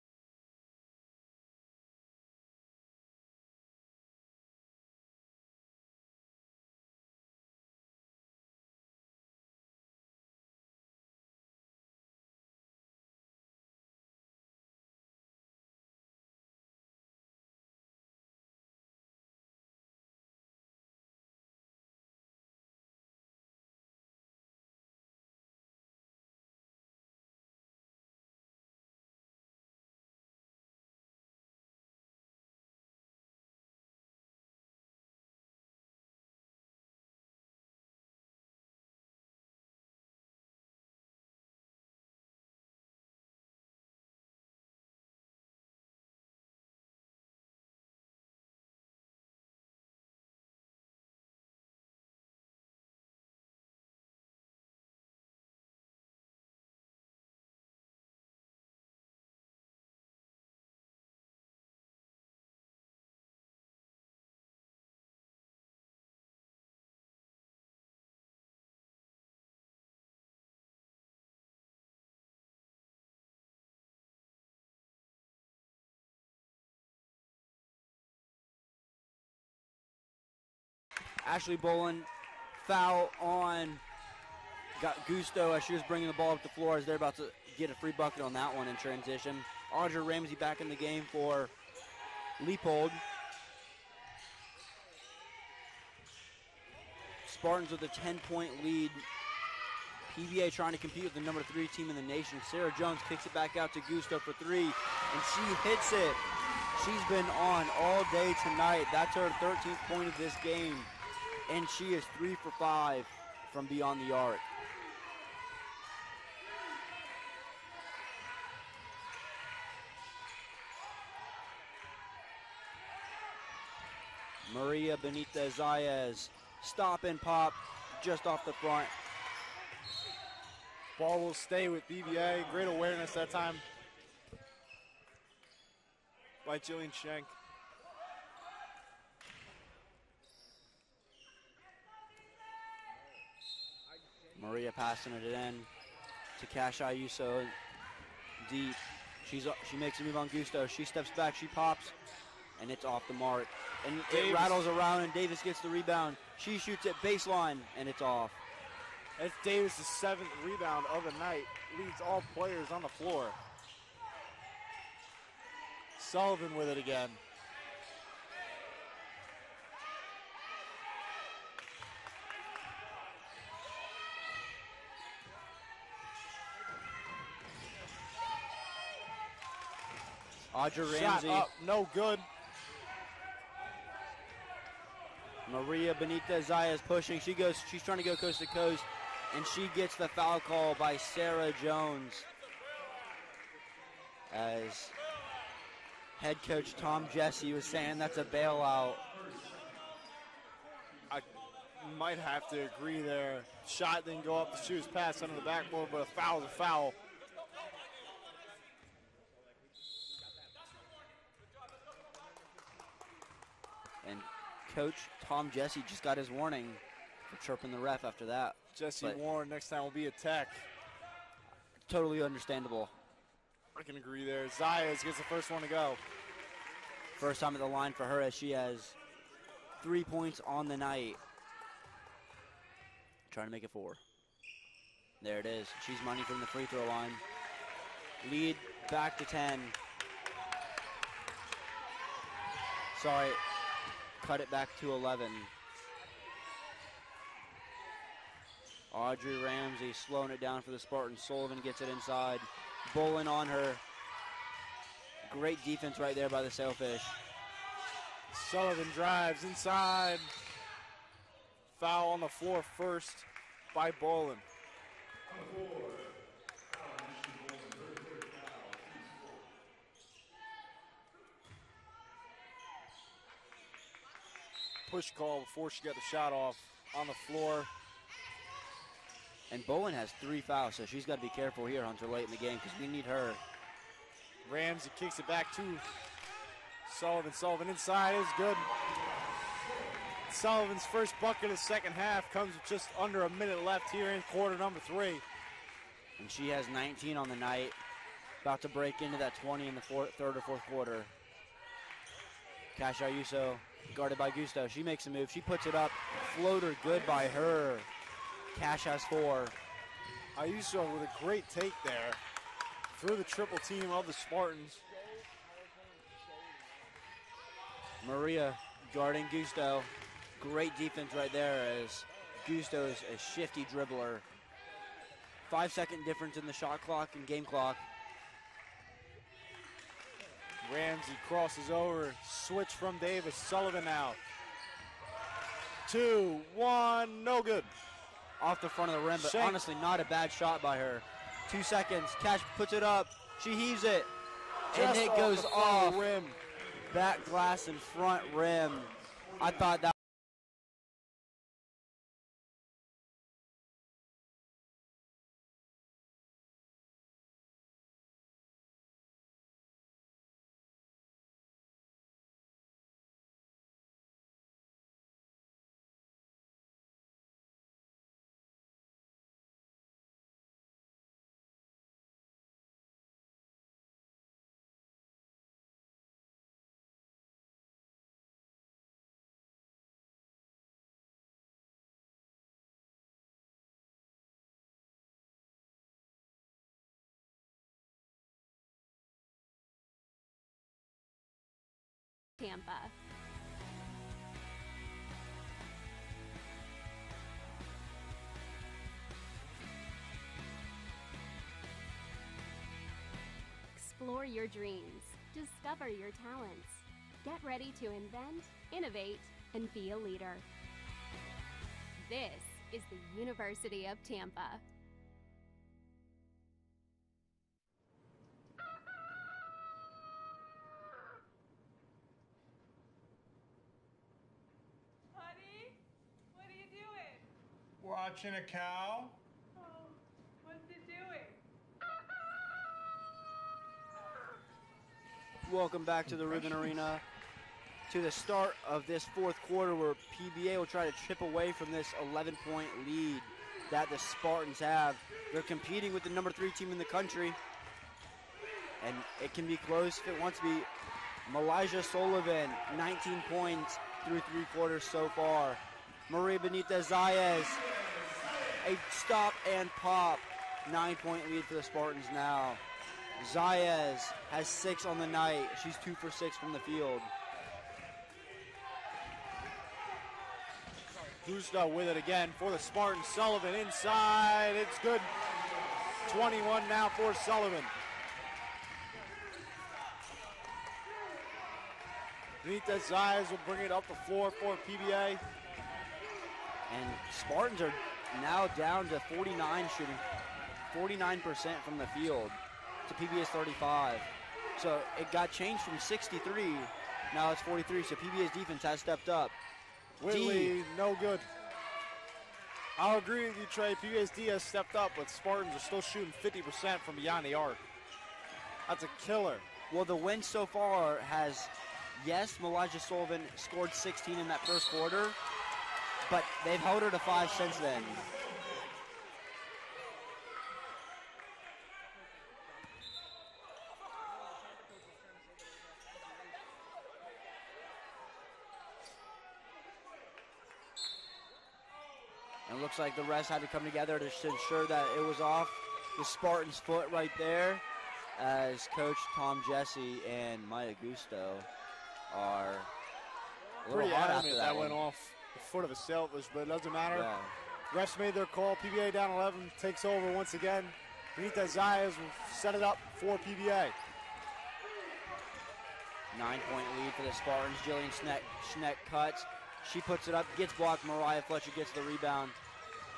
Ashley Bolin, foul on Gusto as she was bringing the ball up the floor as they're about to get a free bucket on that one in transition. Audrey Ramsey back in the game for Leopold. Spartans with a 10-point lead. PBA trying to compete with the number 3 team in the nation. Sarah Jones kicks it back out to Gusto for 3, and she hits it. She's been on all day tonight. That's her 13th point of this game, and she is 3 for 5 from beyond the arc. Maria Benita Zayas, stop and pop just off the front. Ball will stay with BBA. Great awareness that time by Jillian Schenk. Maria passing it in to Cash Ayuso deep. She makes a move on Gusto. She steps back, she pops, and it's off the mark. And it rattles around, and Davis gets the rebound. She shoots it baseline, and it's off. That's Davis' 7th rebound of the night. Leads all players on the floor. Sullivan with it again. Audrey Ramsey. Shot up, no good. Maria Benita Zayas pushing. She's trying to go coast to coast, and she gets the foul call by Sarah Jones. As head coach Tom Jesse was saying, that's a bailout. I might have to agree there. Shot didn't go up, the shoe was passed under the backboard, but a foul is a foul. And Coach Tom Jesse just got his warning for chirping the ref after that. Jesse warned next time will be a tech. Totally understandable. I can agree there. Zayas gets the first one to go. First time at the line for her as she has 3 points on the night. Trying to make it 4. There it is. She's money from the free throw line. Lead back to 10. Sorry. Cut it back to 11. Audrey Ramsey slowing it down for the Spartans. Sullivan gets it inside. Bolin on her. Great defense right there by the Sailfish. Sullivan drives inside. Foul on the floor first by Bolin. Push call before she got the shot off on the floor. And Bowen has 3 fouls, so she's got to be careful here, Hunter, late in the game, because we need her. Ramsey kicks it back to Sullivan. Sullivan inside is good. Sullivan's first bucket of the second half comes with just under a minute left here in quarter number 3. And she has 19 on the night. About to break into that 20 in the third or fourth quarter. Cash Ayuso guarded by Gusto. She makes a move. She puts it up. Floater good by her. Cash has 4. Ayuso with a great take there through the triple team of the Spartans. Maria guarding Gusto. Great defense right there as Gusto's a shifty dribbler. 5-second difference in the shot clock and game clock. Ramsey crosses over, switch from Davis. Sullivan now. 2, 1, no good. Off the front of the rim, but Shank. honestly not a bad shot by her. 2 seconds, Cash puts it up, she heaves it, and Just it off goes the front of off. the rim. Back glass and front rim. I thought that Tampa. Explore your dreams. Discover your talents. Get ready to invent, innovate, and be a leader. This is the University of Tampa. Watching a cow? Oh, what's it doing? Welcome back to the Ribbon Arena. To the start of this fourth quarter where PBA will try to chip away from this 11-point lead that the Spartans have. They're competing with the number 3 team in the country. And it can be close if it wants to be. Malijah Sullivan, 19 points through 3 quarters so far. Maria Benitez Zayas, a stop and pop. 9-point lead for the Spartans now. Zayas has 6 on the night. She's 2 for 6 from the field. Gusto with it again for the Spartans. Sullivan inside. It's good. 21 now for Sullivan. Benitez Zayas will bring it up the floor for PBA. And Spartans are now down to 49 shooting, 49% from the field to PBA's 35. So it got changed from 63, now it's 43, so PBA's defense has stepped up. Whitley, no good. I'll agree with you, Trey. PBA's D has stepped up, but Spartans are still shooting 50% from beyond the arc. That's a killer. Well, the win so far has, yes, Malijah Sullivan scored 16 in that first quarter, but they've held her to 5 since then. And it looks like the rest had to come together to ensure that it was off the Spartans' foot right there, as Coach Tom Jesse and Maya Gusto are a little pretty hot adamant after that that went one. off the foot of a Selfish, but it doesn't matter. Yeah. Refs made their call. PBA down 11, takes over once again. Benitez Zayas will set it up for PBA. 9-point lead for the Spartans. Jillian Schneck cuts. She puts it up, gets blocked. Mariah Fletcher gets the rebound.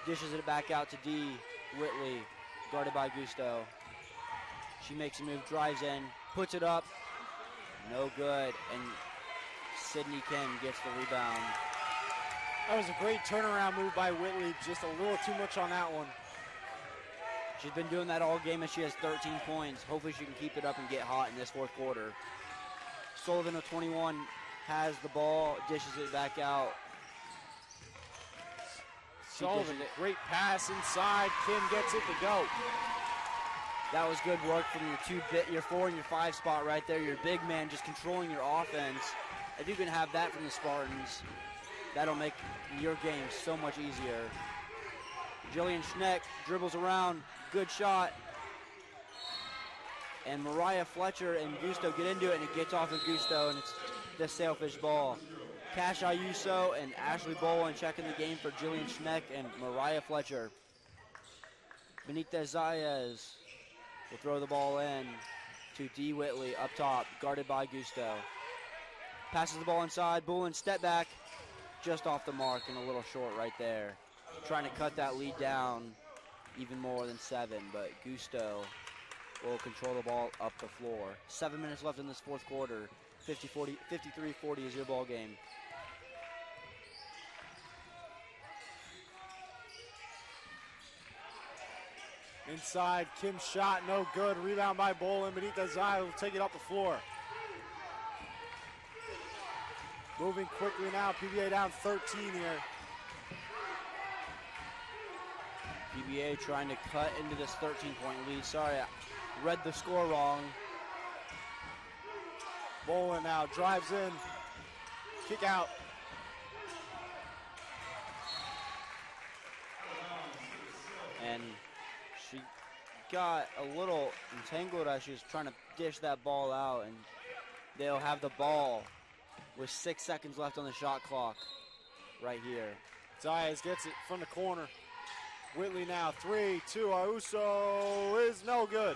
Dishes it back out to D. Whitley, guarded by Gusto. She makes a move, drives in, puts it up. No good. And Sydney Kim gets the rebound. That was a great turnaround move by Whitley. Just a little too much on that one. She's been doing that all game, and she has 13 points. Hopefully she can keep it up and get hot in this fourth quarter. Sullivan with 21 has the ball, dishes it back out. Sullivan, great pass inside. Kim gets it to go. That was good work from your 4 and your 5 spot right there. Your big man just controlling your offense. If you can have that from the Spartans, that'll make your game so much easier. Jillian Schneck dribbles around, good shot. And Mariah Fletcher and Gusto get into it, and it gets off of Gusto, and it's the Sailfish ball. Cash Ayuso and Ashley Bowen checking the game for Jillian Schneck and Mariah Fletcher. Benita Zayas will throw the ball in to D. Whitley up top, guarded by Gusto. Passes the ball inside, Bowen step back, just off the mark and a little short right there. Trying to cut that lead down even more than 7, but Gusto will control the ball up the floor. 7 minutes left in this fourth quarter. 53-40 is your ball game. Inside, Kim's shot, no good. Rebound by Bolin. Benita Zai will take it up the floor. Moving quickly now, PBA down 13 here. PBA trying to cut into this 13-point lead. Sorry, I read the score wrong. Bolin now drives in. Kick out. And she got a little entangled as she was trying to dish that ball out, and they'll have the ball with 6 seconds left on the shot clock right here. Zayas gets it from the corner. Whitley now, 3-2, Auso is no good.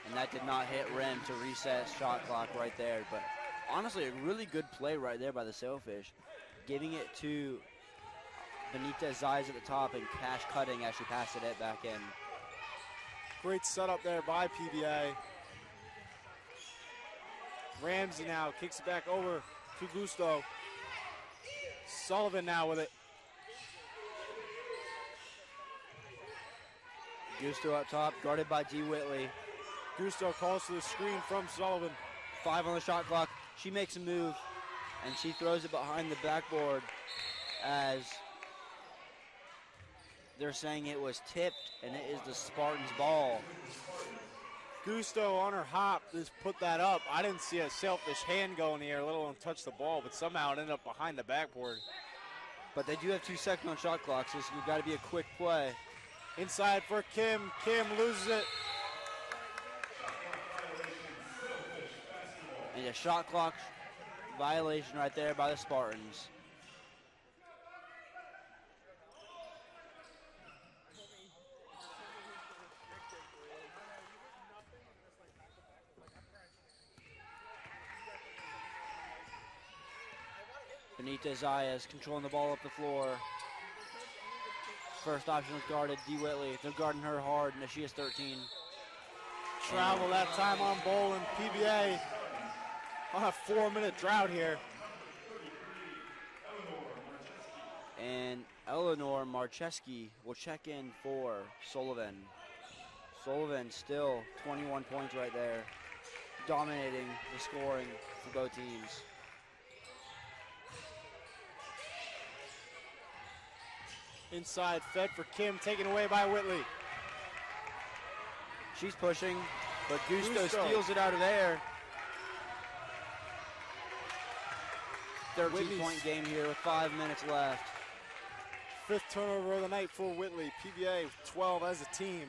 And that did not hit rim to reset shot clock right there. But honestly, a really good play right there by the Sailfish. Giving it to Benita Zayas at the top and Cash cutting as she passed it back in. Great setup there by PBA. Ramsey now kicks it back over to Gusto. Sullivan now with it. Gusto up top, guarded by D. Whitley. Gusto calls to the screen from Sullivan. 5 on the shot clock. She makes a move, and she throws it behind the backboard as they're saying it was tipped, and it is the Spartans' ball. Gusto on her hop just put that up. I didn't see a Sailfish hand go in the air, let alone touch the ball, but somehow it ended up behind the backboard. But they do have 2 seconds on shot clock, so it's got to be a quick play. Inside for Kim. Kim loses it. And a shot clock violation right there by the Spartans. Benita Zayas controlling the ball up the floor. First option was guarded, D. Whitley. They're guarding her hard, and she is 13. Travel that time on Bolin. PBA on a 4-minute drought here. And Eleanor Marcheski will check in for Sullivan. Sullivan still 21 points right there, dominating the scoring for both teams. Inside, fed for Kim, taken away by Whitley. She's pushing, but Gusto steals it out of there. 13-point game here with 5 minutes left. 5th turnover of the night for Whitley. PBA 12 as a team.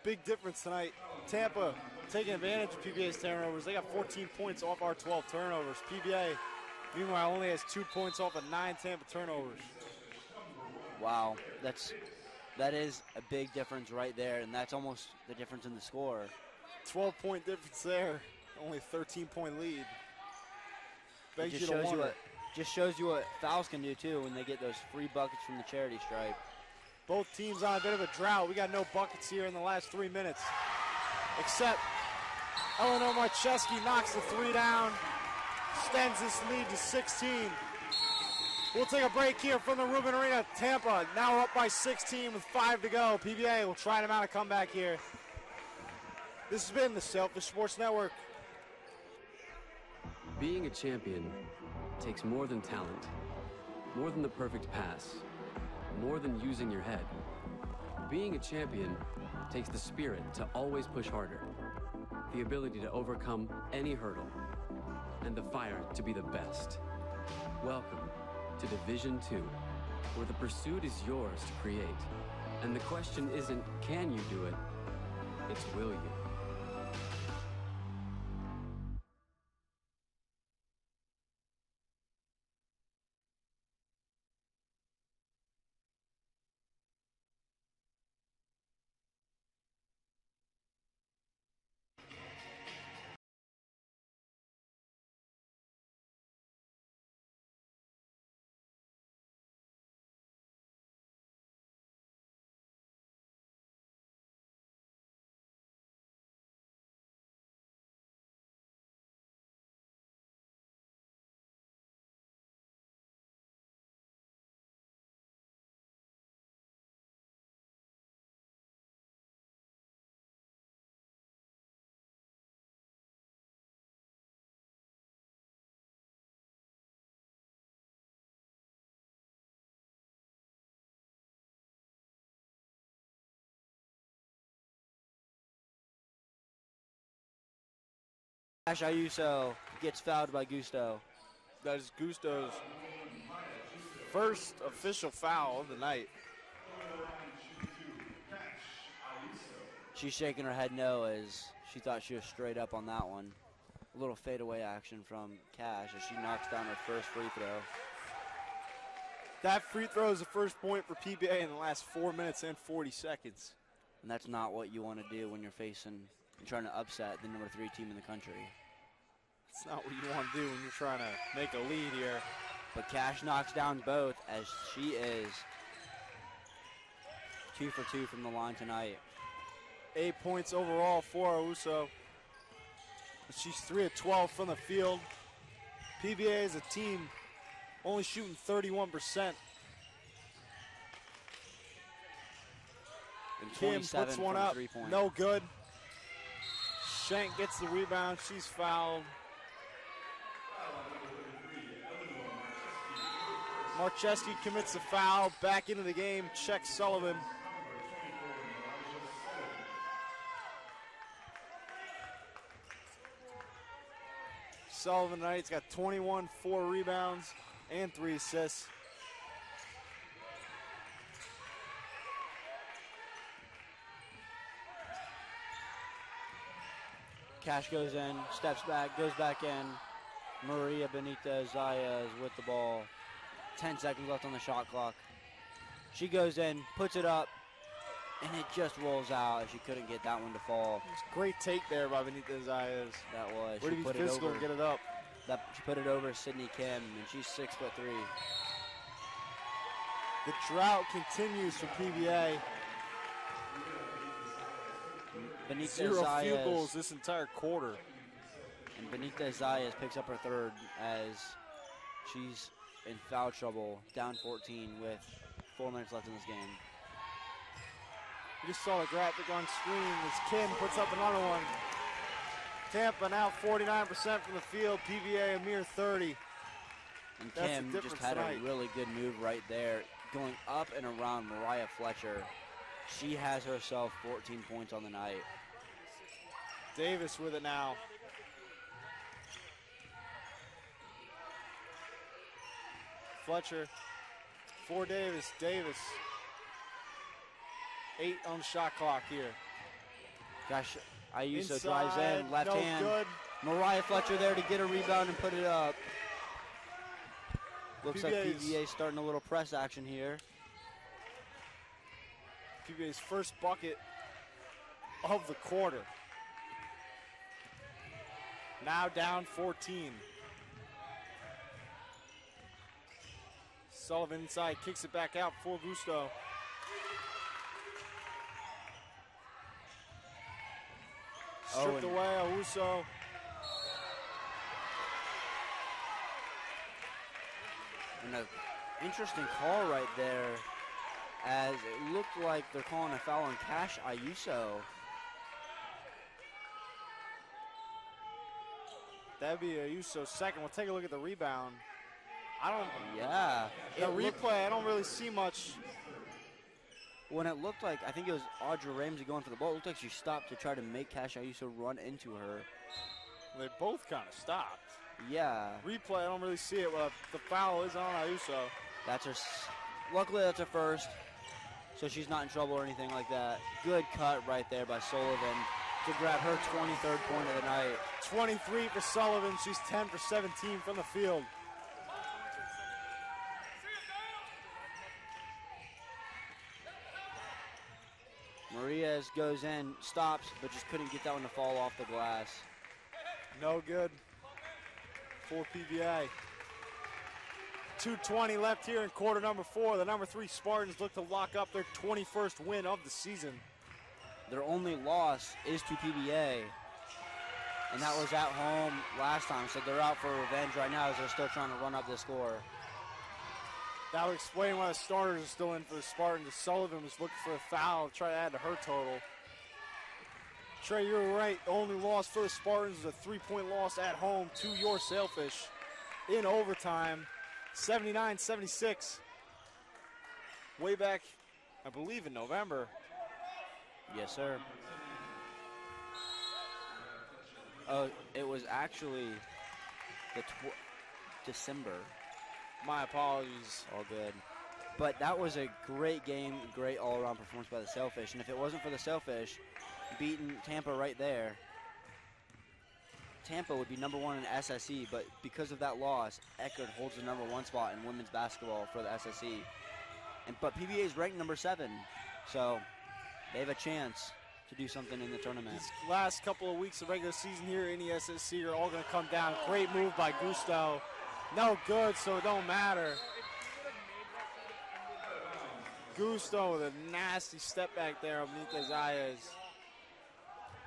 Big difference tonight. Tampa taking advantage of PBA's turnovers. They got 14 points off our 12 turnovers. PBA, meanwhile, only has 2 points off of 9 Tampa turnovers. Wow, that is a big difference right there, and that's almost the difference in the score. 12-point difference there. Only 13-point lead. Begs you to wonder. Just shows you what fouls can do too when they get those free buckets from the charity stripe. Both teams on a bit of a drought. We got no buckets here in the last 3 minutes. Except Eleanor Marcheski knocks the 3 down. Extends this lead to 16. We'll take a break here from the Rubin Arena. Tampa now up by 16 with 5 to go. PBA will try to mount a comeback here. This has been the Selfish Sports Network. Being a champion takes more than talent, more than the perfect pass, more than using your head. Being a champion takes the spirit to always push harder, the ability to overcome any hurdle, and the fire to be the best. Welcome to Division II, where the pursuit is yours to create. And the question isn't, can you do it? It's, will you? Cash Ayuso gets fouled by Gusto. That is Gusto's first official foul of the night. She's shaking her head no as she thought she was straight up on that one. A little fadeaway action from Cash as she knocks down her first free throw. That free throw is the first point for PBA in the last 4 minutes and 40 seconds. And that's not what you want to do when you're facing and trying to upset the number 3 team in the country. It's not what you want to do when you're trying to make a lead here. But Cash knocks down both as she is 2 for 2 from the line tonight. 8 points overall for Ayuso. She's 3 of 12 from the field. PBA is a team only shooting 31%. And Kim puts one up, no good. Shank gets the rebound, she's fouled. Marcheski commits a foul, back into the game, checks Sullivan. Sullivan tonight's got 21, 4 rebounds, and 3 assists. Cash goes in, steps back, goes back in. Maria Benita Zayas with the ball. 10 seconds left on the shot clock. She goes in, puts it up, and it just rolls out. She couldn't get that one to fall. Great take there by Benita Zayas. That was. Way to be physical and get it up. She put it over Sydney Kim, and she's 6'3". The drought continues for PBA. Benita 0 Zayas, field goals this entire quarter. And Benita Zayas picks up her third as she's in foul trouble, down 14 with 4 minutes left in this game. You just saw the graphic on screen as Kim puts up another one. Tampa now 49% from the field, PBA a mere 30. And That's Kim the just difference had tonight. a really good move right there, going up and around Mariah Fletcher. She has herself 14 points on the night. Davis with it now. Fletcher for Davis. Davis. 8 on the shot clock here. Gosh, Ayuso Inside, drives in, left no hand. good. Mariah Fletcher there to get a rebound and put it up. Looks like PBA's PBA starting a little press action here. PBA's first bucket of the quarter. Now down 14. Sullivan inside, kicks it back out for Gusto. Stripped away, Ayuso. And a interesting call right there, as it looked like they're calling a foul on Cash Ayuso. That'd be Ayuso's second. We'll take a look at the rebound. Yeah. The replay, I don't really see much. When it looked like, I think it was Audra Ramsey going for the ball, it looked like she stopped to try to make Cash Ayuso run into her. They both kind of stopped. Yeah. Replay, I don't really see it. Well, the foul is on Ayuso. That's her. Luckily, that's her first, so she's not in trouble or anything like that. Good cut right there by Sullivan to grab her 23rd point of the night. 23 for Sullivan. She's 10 for 17 from the field. Marias goes in, stops, but just couldn't get that one to fall off the glass. No good for PBA. 2:20 left here in quarter number 4. The number 3 Spartans look to lock up their 21st win of the season. Their only loss is to PBA, and that was at home last time, so they're out for revenge right now as they're still trying to run up the score. That would explain why the starters are still in for the Spartans. Sullivan was looking for a foul to try to add to her total. Trey, you're right. The only loss for the Spartans is a 3-point loss at home to your Sailfish in overtime, 79-76. Way back, I believe, in November. Yes, sir. Oh, it was actually the December. My apologies. All good. But that was a great game, great all-around performance by the Sailfish. And if it wasn't for the Sailfish beating Tampa right there, Tampa would be number 1 in SSE. But because of that loss, Eckerd holds the number 1 spot in women's basketball for the SSE. But PBA is ranked number 7, so they have a chance to do something in the tournament. These last couple of weeks of regular season here in the SSC are all going to come down. Great move by Gusto. No good, so it don't matter. Gusto with a nasty step back there of Mika Zayas.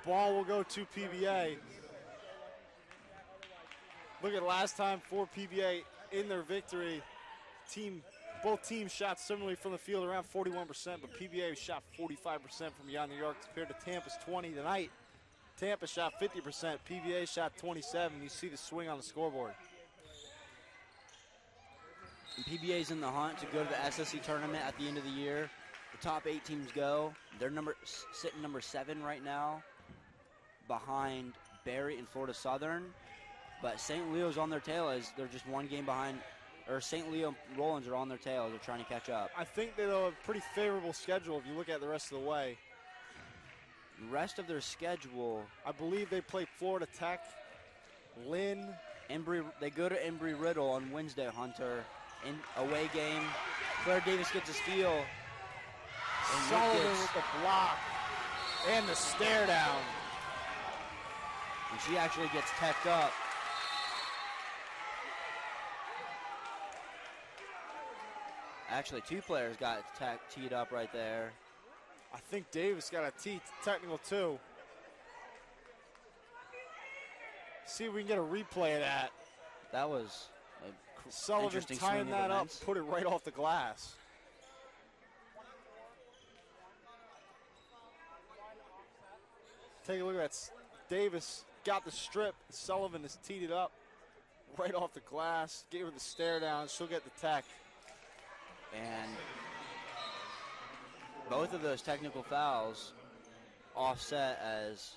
Ball will go to PBA. Look at last time for PBA in their victory. Both teams shot similarly from the field, around 41%, but PBA shot 45% from beyond the arc compared to Tampa's 20 tonight. Tampa shot 50%, PBA shot 27%. You see the swing on the scoreboard. And PBA's in the hunt to go to the SSC tournament at the end of the year. The top 8 teams go. They're sitting number 7 right now, behind Barry and Florida Southern. But St. Leo's on their tail as they're just 1 game behind, or St. Leo Rollins are on their tail. They're trying to catch up. I think they have a pretty favorable schedule if you look at the rest of the way. The rest of their schedule, I believe they play Florida Tech, Lynn. Embry. They go to Embry-Riddle on Wednesday, Hunter. In away game, Claire Davis gets a steal. Sullivan with the block and the stare down. And she actually gets teched up. Actually, 2 players got teed up right there. I think Davis got a technical too. See if we can get a replay of that. That was Sullivan tying that up, put it right off the glass. Take a look at that. Davis got the strip. Sullivan has teed it up right off the glass. Gave her the stare down. She'll get the tech. And both of those technical fouls offset as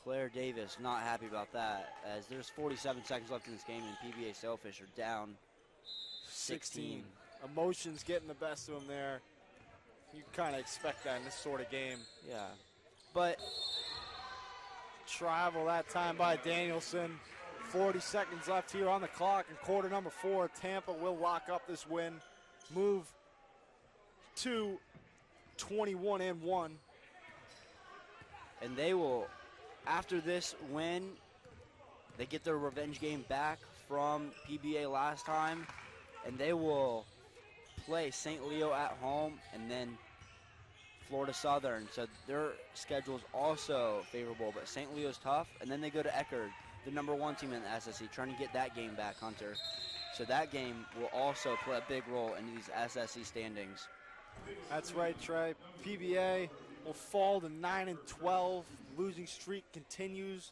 Claire Davis not happy about that, as there's 47 seconds left in this game and PBA Sailfish are down 16. Emotions getting the best of them there. You kind of expect that in this sort of game. Yeah. But travel that time by Danielson. 40 seconds left here on the clock in quarter number 4. Tampa will lock up this win. Move to 21-1. And they will, after this win, they get their revenge game back from PBA last time, and they will play St. Leo at home and then Florida Southern. So their schedule is also favorable, but St. Leo's tough, and then they go to Eckerd, the number 1 team in the SSC, trying to get that game back, Hunter. So that game will also play a big role in these SSC standings. That's right, Trey. PBA will fall to 9-12. Losing streak continues.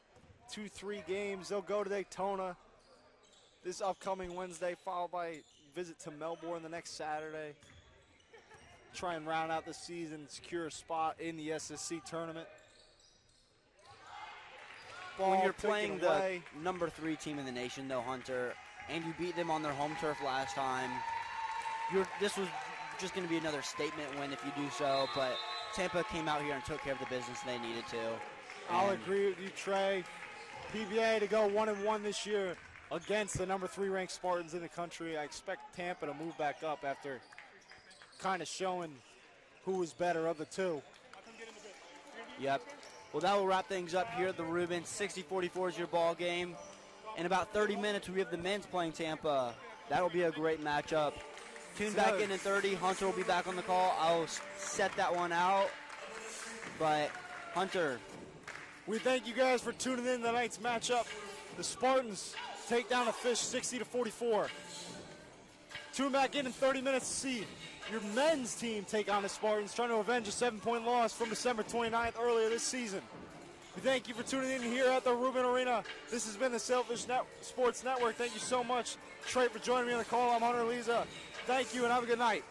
2-3 games. They'll go to Daytona this upcoming Wednesday, followed by a visit to Melbourne the next Saturday. Try and round out the season, secure a spot in the SSC tournament. When you're playing the number 3 team in the nation, though, Hunter, and you beat them on their home turf last time, this was just going to be another statement win if you do so, but Tampa came out here and took care of the business they needed to. I'll agree with you, Trey. PBA to go 1-1 this year against the number 3 ranked Spartans in the country. I expect Tampa to move back up after kind of showing who was better of the two. Yep. Well, that will wrap things up here at the Rubin. 60-44 is your ball game. In about 30 minutes, we have the men's playing Tampa. That will be a great matchup. Tune back in 30. Hunter will be back on the call. I'll set that one out. But, Hunter. We thank you guys for tuning in to tonight's matchup. The Spartans take down the Fish 60-44. Tune back in 30 minutes to see your men's team take on the Spartans, trying to avenge a 7-point loss from December 29th earlier this season. We thank you for tuning in here at the Rubin Arena. This has been the Sailfish Sports Network. Thank you so much, Trey, for joining me on the call. I'm Hunter Leza. Thank you and have a good night.